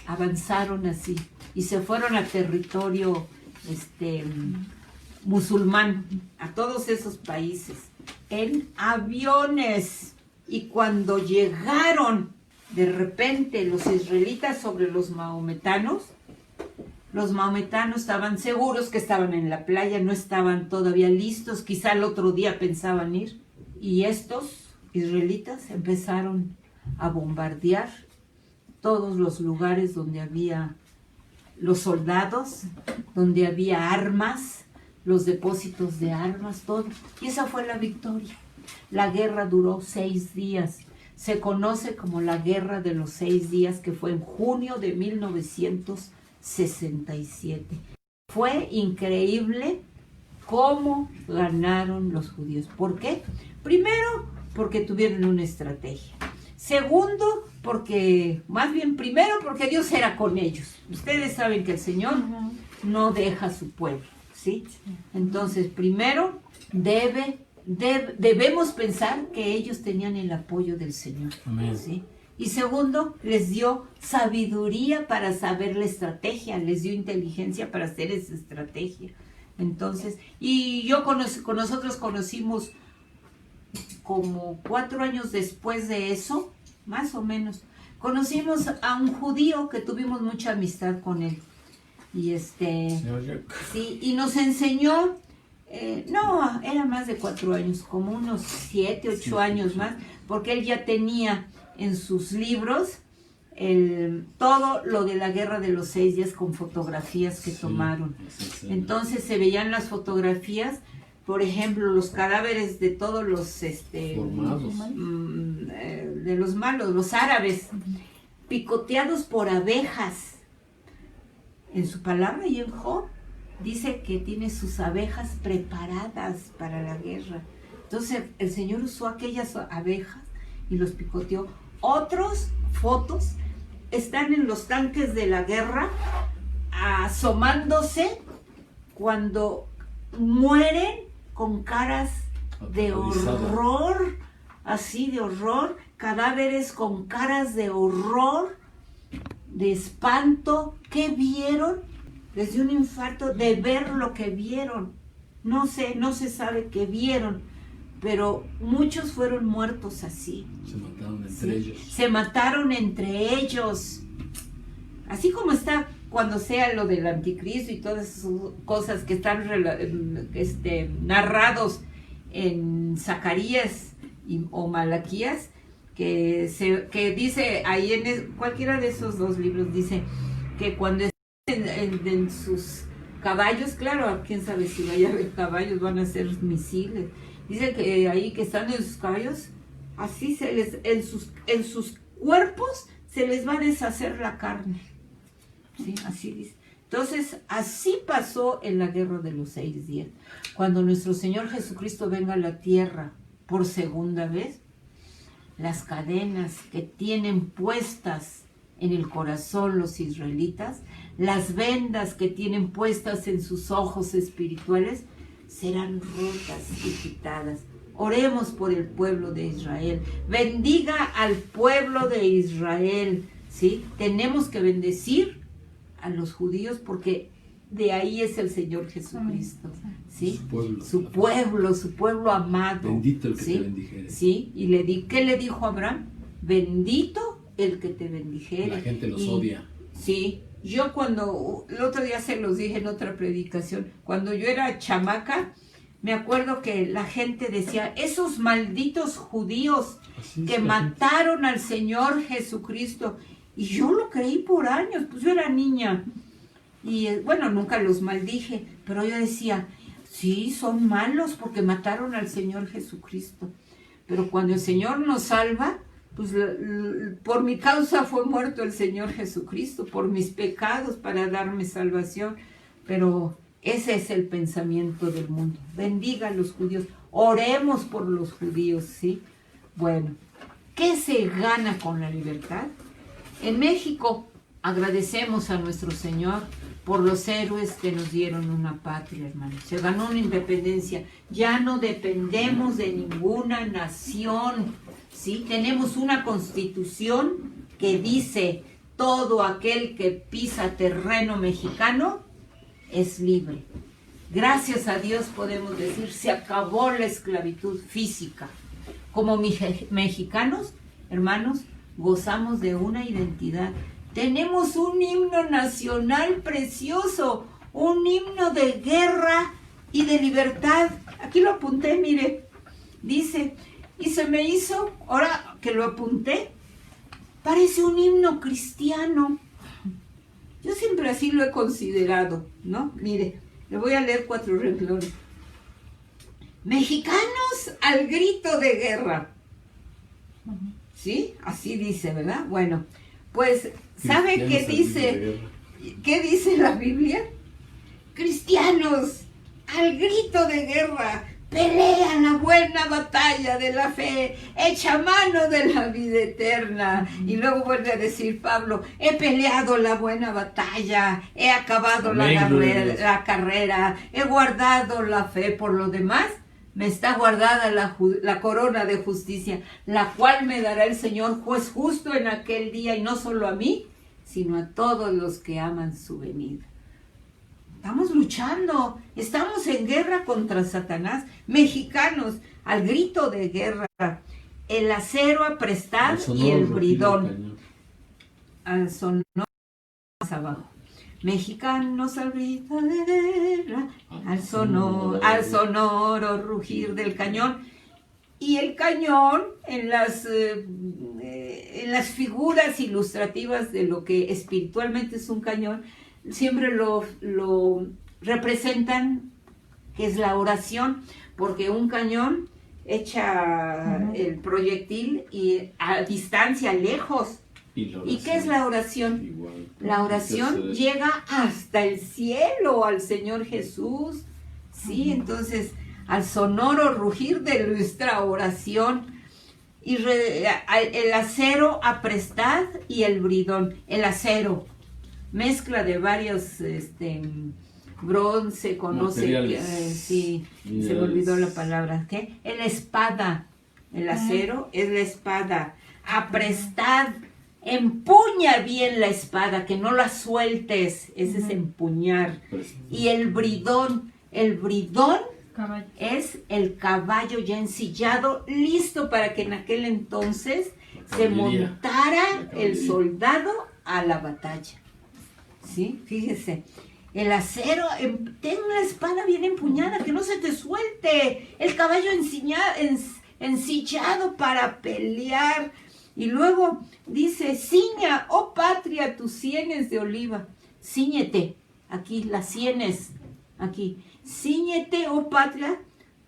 S1: avanzaron así y se fueron a territorio musulmán, a todos esos países, en aviones. Y cuando llegaron de repente los israelitas sobre los maometanos estaban seguros que estaban en la playa, no estaban todavía listos, quizá el otro día pensaban ir. Y estos israelitas empezaron a bombardear todos los lugares donde había los soldados, donde había armas, los depósitos de armas, todo. Y esa fue la victoria. La guerra duró 6 días. Se conoce como la Guerra de los 6 días, que fue en junio de 1967. Fue increíble cómo ganaron los judíos. ¿Por qué? Primero, porque tuvieron una estrategia. Segundo, primero, porque Dios era con ellos. Ustedes saben que el Señor no deja a su pueblo, ¿sí? Entonces, primero, debemos pensar que ellos tenían el apoyo del Señor.
S2: Amén.
S1: ¿Sí? Y segundo, les dio sabiduría para saber la estrategia, les dio inteligencia para hacer esa estrategia. Entonces, y con nosotros conocimos como 4 años después de eso, más o menos, conocimos a un judío que tuvimos mucha amistad con él. Y sí, y nos enseñó, no, era más de 4 años, como unos 7, 8 años más, porque él ya tenía en sus libros todo lo de la Guerra de los 6 días con fotografías que tomaron. Entonces se veían las fotografías, por ejemplo, los cadáveres de todos los de los malos, los árabes, picoteados por abejas. En su palabra y en Job dice que tiene sus abejas preparadas para la guerra. Entonces el Señor usó aquellas abejas y los picoteó. Otras fotos están en los tanques de la guerra asomándose cuando mueren con caras de horror, así de horror, cadáveres con caras de horror, de espanto. ¿Qué vieron? Les dio un infarto de ver lo que vieron. No se sabe qué vieron, pero muchos fueron muertos así.
S2: Se mataron entre ellos. Se
S1: mataron entre ellos. Así como está cuando sea lo del anticristo y todas esas cosas que están narrados en Zacarías o Malaquías, que dice ahí cualquiera de esos 2 libros, dice que cuando están en sus caballos, claro, quién sabe si vaya a haber caballos, van a ser misiles. Dice que ahí que están en sus caballos, así en sus cuerpos se les va a deshacer la carne. ¿Sí? Así dice. Entonces, así pasó en la Guerra de los 6 días. Cuando nuestro Señor Jesucristo venga a la tierra por segunda vez, las cadenas que tienen puestas en el corazón los israelitas, las vendas que tienen puestas en sus ojos espirituales, serán rotas y quitadas. Oremos por el pueblo de Israel. Bendiga al pueblo de Israel, ¿sí? Tenemos que bendecir a los judíos porque de ahí es el Señor Jesucristo, ¿sí? Su pueblo amado.
S2: Bendito el que
S1: ¿sí?
S2: te bendijere.
S1: Sí, y ¿qué le dijo a Abraham? Bendito el que te bendijere.
S2: La gente los odia.
S1: Sí, yo el otro día se los dije en otra predicación, cuando yo era chamaca, me acuerdo que la gente decía, esos malditos judíos que mataron al Señor Jesucristo. Y yo lo creí por años, pues yo era niña. Y bueno, nunca los maldije, pero yo decía, sí, son malos porque mataron al Señor Jesucristo. Pero cuando el Señor nos salva, pues por mi causa fue muerto el Señor Jesucristo, por mis pecados para darme salvación. Pero ese es el pensamiento del mundo. Bendiga a los judíos, oremos por los judíos, ¿sí? Bueno, ¿qué se gana con la libertad? En México agradecemos a nuestro Señor por los héroes que nos dieron una patria, hermano. Se ganó una independencia. Ya no dependemos de ninguna nación, ¿sí? Tenemos una constitución que dice todo aquel que pisa terreno mexicano es libre. Gracias a Dios podemos decir, se acabó la esclavitud física. Como mexicanos, hermanos, gozamos de una identidad. Tenemos un himno nacional precioso, un himno de guerra y de libertad. Aquí lo apunté, mire, dice, y se me hizo, ahora que lo apunté, parece un himno cristiano. Yo siempre así lo he considerado, ¿no? Mire, le voy a leer 4 renglones. Mexicanos al grito de guerra. ¿Sí? Así dice, ¿verdad? Bueno, pues, ¿sabe qué dice? ¿Qué dice la Biblia? Cristianos al grito de guerra, pelean la buena batalla de la fe, echa mano de la vida eterna. Y luego vuelve a decir Pablo, he peleado la buena batalla, he acabado la carrera, he guardado la fe. Por lo demás, me está guardada la corona de justicia, la cual me dará el Señor juez justo en aquel día, y no solo a mí, sino a todos los que aman su venida. Estamos luchando, estamos en guerra contra Satanás. Mexicanos, al grito de guerra, el acero aprestad y el bridón. Al sonoro más abajo. Mexicanos al grito de guerra, al sonoro rugir del cañón. Y el cañón, en las figuras ilustrativas de lo que espiritualmente es un cañón, siempre lo representan, que es la oración, porque un cañón echa el proyectil y a distancia, lejos. ¿Y qué es la oración?
S2: Igual.
S1: La oración llega hasta el cielo, al Señor Jesús. Sí, entonces, al sonoro rugir de nuestra oración. Y el acero aprestad y el bridón. El acero, mezcla de varios bronce, conoce, sí, se me olvidó la palabra, ¿qué? La espada, el acero es la espada, aprestad, empuña bien la espada, que no la sueltes, ese es empuñar. Y el bridón caballo. Es el caballo ya ensillado, listo para que en aquel entonces se montara el soldado a la batalla. ¿Sí? Fíjese, el acero, ten la espada bien empuñada, que no se te suelte, el caballo ensillado para pelear. Y luego dice, ciña, oh patria, tus sienes de oliva. Cíñete, aquí, las sienes, aquí. Cíñete, oh patria,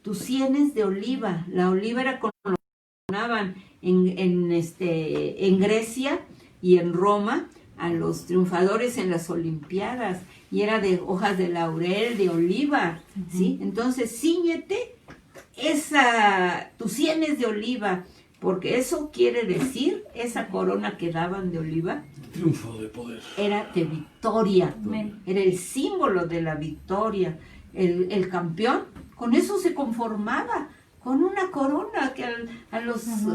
S1: tus sienes de oliva. La oliva era con lo que donaban en Grecia y en Roma a los triunfadores en las Olimpiadas, y era de hojas de laurel, de oliva, ¿sí? Entonces, cíñete tus sienes de oliva, porque eso quiere decir, esa corona que daban de oliva,
S2: triunfo de poder,
S1: era de victoria, era el símbolo de la victoria. El campeón, con eso se conformaba, con una corona que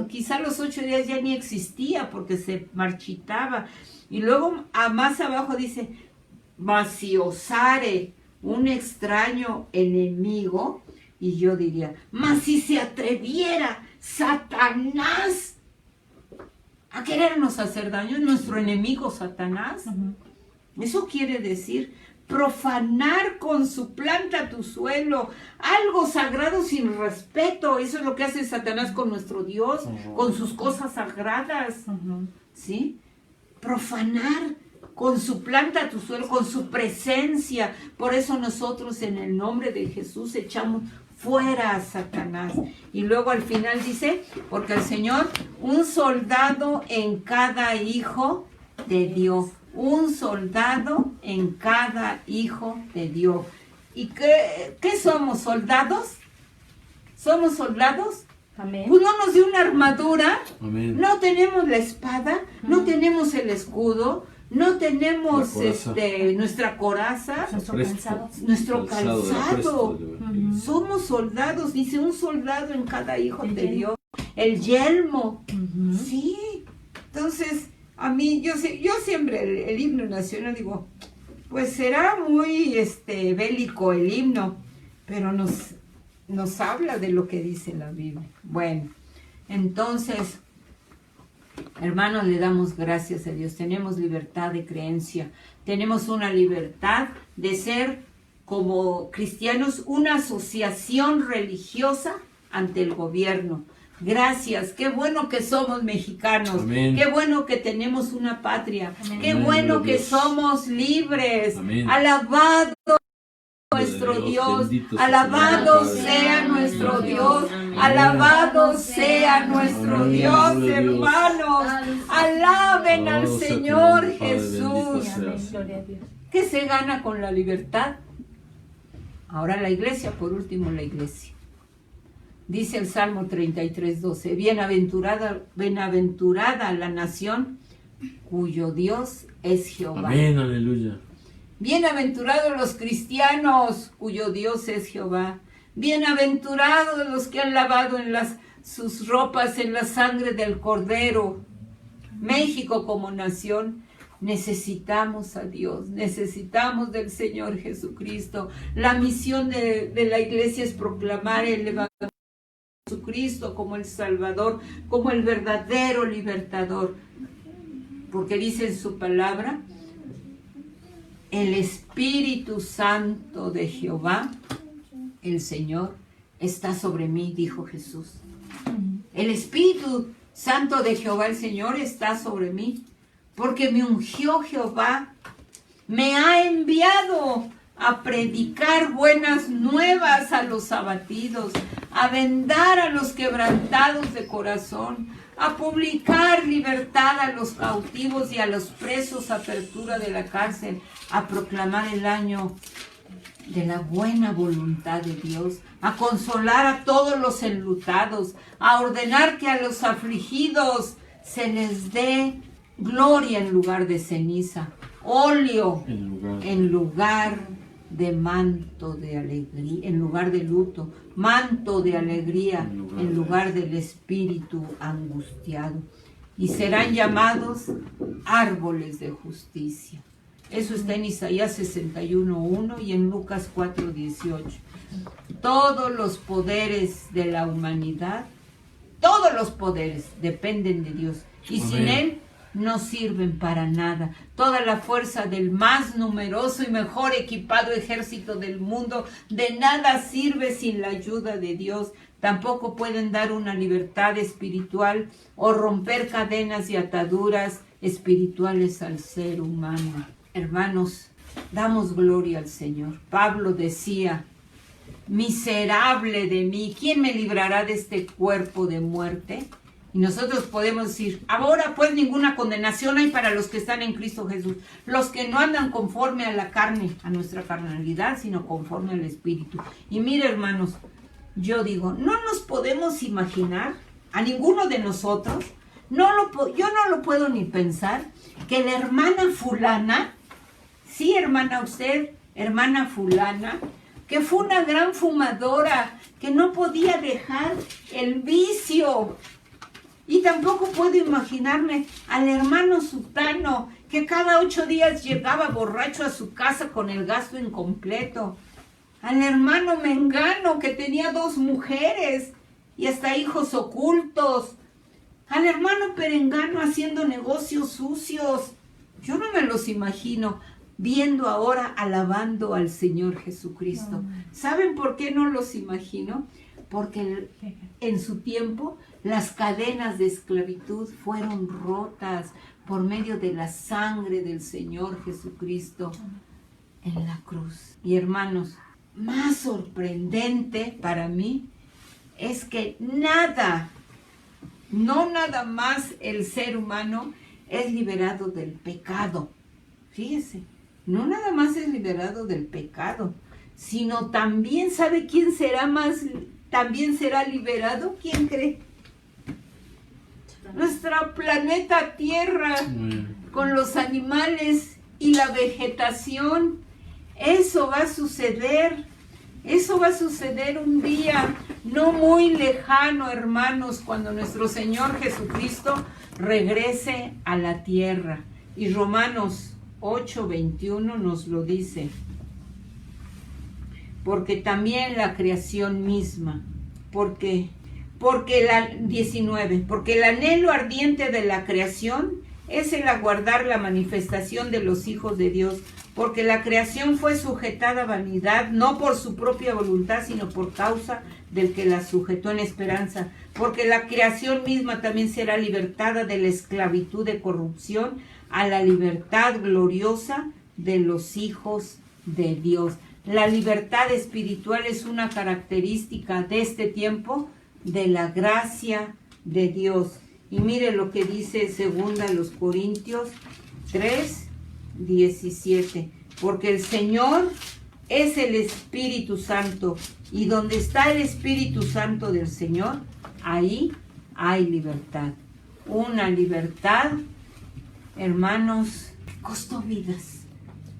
S1: quizá a los 8 días ya ni existía porque se marchitaba. Y luego más abajo dice, mas si osare un extraño enemigo, y yo diría, mas si se atreviera Satanás a querernos hacer daño, nuestro enemigo Satanás. Eso quiere decir profanar con su planta tu suelo, algo sagrado sin respeto. Eso es lo que hace Satanás con nuestro Dios, con sus cosas sagradas, ¿sí? Profanar con su planta tu suelo, con su presencia. Por eso nosotros en el nombre de Jesús echamos fuera a Satanás. Y luego al final dice, porque el Señor, un soldado en cada hijo te dio. Un soldado en cada hijo de Dios. ¿Y qué somos? ¿Soldados? ¿Somos soldados?
S3: Amén.
S1: Pues no nos dio una armadura.
S2: Amén.
S1: No tenemos la espada, no tenemos el escudo, no tenemos nuestra coraza, nuestro calzado. Somos soldados, dice, un soldado en cada hijo de Dios. El yelmo. Sí. Entonces, a mí, yo siempre el himno nacional digo, pues será muy bélico el himno, pero nos habla de lo que dice la Biblia. Bueno, entonces, hermanos, le damos gracias a Dios. Tenemos libertad de creencia, tenemos una libertad de ser como cristianos una asociación religiosa ante el gobierno. Gracias, qué bueno que somos mexicanos. Amén. Qué bueno que tenemos una patria. Amén. Qué bueno que somos libres. Amén. Alabado nuestro Dios, alabado sea nuestro Dios, alabado sea nuestro Dios, hermanos. Alaben al Señor Jesús. ¿Qué se gana con la libertad? Ahora la iglesia, por último la iglesia. Dice el Salmo 33:12, bienaventurada la nación cuyo Dios es Jehová.
S2: Amén, aleluya.
S1: Bienaventurados los cristianos cuyo Dios es Jehová. Bienaventurados los que han lavado sus ropas en la sangre del Cordero. México como nación, necesitamos a Dios, necesitamos del Señor Jesucristo. La misión de la iglesia es proclamar el Evangelio de Jesucristo como el Salvador, como el verdadero libertador. Porque dice en su palabra, el Espíritu Santo de Jehová, el Señor, está sobre mí, dijo Jesús. El Espíritu Santo de Jehová, el Señor, está sobre mí, porque me ungió Jehová, me ha enviado a predicar buenas nuevas a los abatidos, a vendar a los quebrantados de corazón, a publicar libertad a los cautivos y a los presos, apertura de la cárcel, a proclamar el año de la buena voluntad de Dios, a consolar a todos los enlutados, a ordenar que a los afligidos se les dé gloria en lugar de ceniza, óleo en lugar de manto de alegría, en lugar de luto, manto de alegría en lugar del espíritu angustiado. Y serán llamados árboles de justicia. Eso está en Isaías 61:1 y en Lucas 4:18. Todos los poderes de la humanidad, todos los poderes dependen de Dios. Y sin Él no sirven para nada. Toda la fuerza del más numeroso y mejor equipado ejército del mundo de nada sirve sin la ayuda de Dios. Tampoco pueden dar una libertad espiritual o romper cadenas y ataduras espirituales al ser humano. Hermanos, damos gloria al Señor. Pablo decía, miserable de mí, ¿quién me librará de este cuerpo de muerte? Y nosotros podemos decir, ahora pues ninguna condenación hay para los que están en Cristo Jesús, los que no andan conforme a la carne, a nuestra carnalidad, sino conforme al Espíritu. Y mire, hermanos, yo digo, no nos podemos imaginar, a ninguno de nosotros, yo no lo puedo ni pensar, que la hermana fulana, sí, hermana, usted, hermana fulana, que fue una gran fumadora, que no podía dejar el vicio. Y tampoco puedo imaginarme al hermano sutano, que cada 8 días llegaba borracho a su casa con el gasto incompleto. Al hermano mengano, que tenía 2 mujeres y hasta hijos ocultos. Al hermano perengano haciendo negocios sucios. Yo no me los imagino viendo ahora alabando al Señor Jesucristo. ¿Saben por qué no los imagino? Porque en su tiempo las cadenas de esclavitud fueron rotas por medio de la sangre del Señor Jesucristo en la cruz. Y hermanos, más sorprendente para mí es que nada más el ser humano es liberado del pecado. Fíjese, no nada más es liberado del pecado, sino también, ¿sabe quién también será liberado? ¿Quién cree? Nuestro planeta Tierra, con los animales y la vegetación. Eso va a suceder un día no muy lejano, hermanos, cuando nuestro Señor Jesucristo regrese a la tierra. Y Romanos 8:21 nos lo dice. Porque también la creación misma, porque el anhelo ardiente de la creación es el aguardar la manifestación de los hijos de Dios, porque la creación fue sujetada a vanidad, no por su propia voluntad, sino por causa del que la sujetó en esperanza, porque la creación misma también será libertada de la esclavitud de corrupción a la libertad gloriosa de los hijos de Dios. La libertad espiritual es una característica de este tiempo, de la gracia de Dios. Y mire lo que dice 2 Corintios 3:17. Porque el Señor es el Espíritu Santo, y donde está el Espíritu Santo del Señor, ahí hay libertad. Una libertad, hermanos, costó vidas.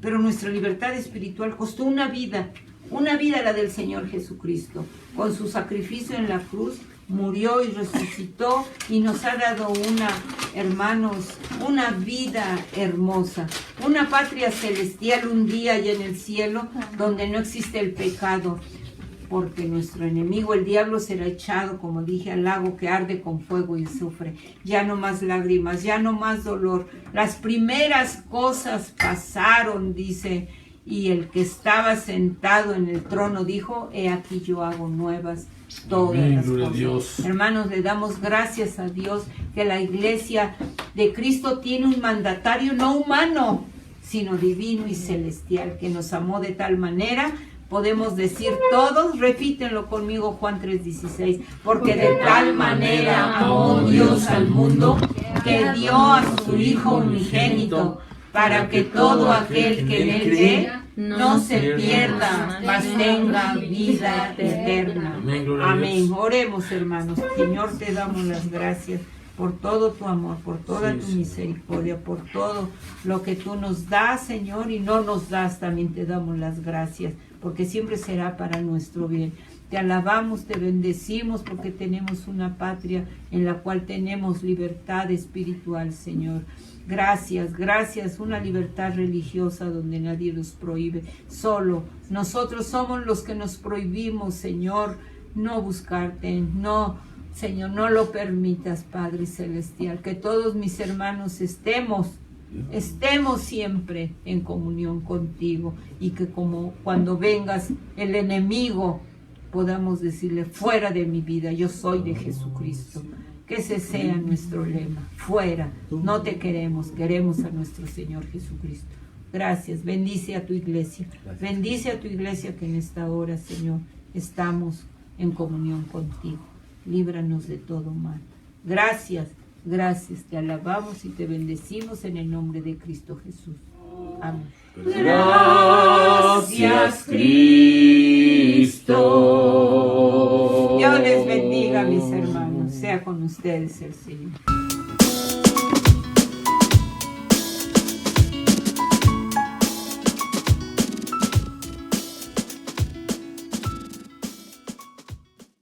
S1: Pero nuestra libertad espiritual costó una vida la del Señor Jesucristo. Con su sacrificio en la cruz, murió y resucitó y nos ha dado una vida hermosa, una patria celestial un día allá en el cielo donde no existe el pecado, porque nuestro enemigo, el diablo, será echado, como dije, al lago que arde con fuego y azufre. Ya no más lágrimas, ya no más dolor. Las primeras cosas pasaron, dice, y el que estaba sentado en el trono dijo: he aquí yo hago nuevas todas las cosas. Dios. Hermanos, le damos gracias a Dios que la iglesia de Cristo tiene un mandatario no humano, sino divino y celestial, que nos amó de tal manera. Podemos decir todos, repítenlo conmigo, Juan 3:16, porque de tal manera amó Dios al mundo que dio a su Hijo unigénito, para que todo aquel que en él cree no se pierda, mas tenga vida eterna. Amén. Oremos, hermanos. Señor, te damos las gracias por todo tu amor, por toda tu misericordia, por todo lo que tú nos das, Señor, y no nos das, también te damos las gracias, porque siempre será para nuestro bien. Te alabamos, te bendecimos, porque tenemos una patria en la cual tenemos libertad espiritual, Señor. Gracias, gracias, una libertad religiosa donde nadie nos prohíbe. Solo nosotros somos los que nos prohibimos, Señor, no buscarte, no, Señor, no lo permitas, Padre Celestial, que todos mis hermanos estemos siempre en comunión contigo, y que como cuando vengas el enemigo podamos decirle: fuera de mi vida, yo soy de Jesucristo. Que ese sea nuestro lema: fuera, no te queremos, queremos a nuestro Señor Jesucristo. Gracias, bendice a tu iglesia, bendice a tu iglesia, que en esta hora, Señor, estamos en comunión contigo. Líbranos de todo mal. Gracias, gracias, te alabamos y te bendecimos en el nombre de Cristo Jesús. Amén.
S3: Gracias, Cristo.
S1: Dios les bendiga, mis hermanos. Sea con ustedes el Señor.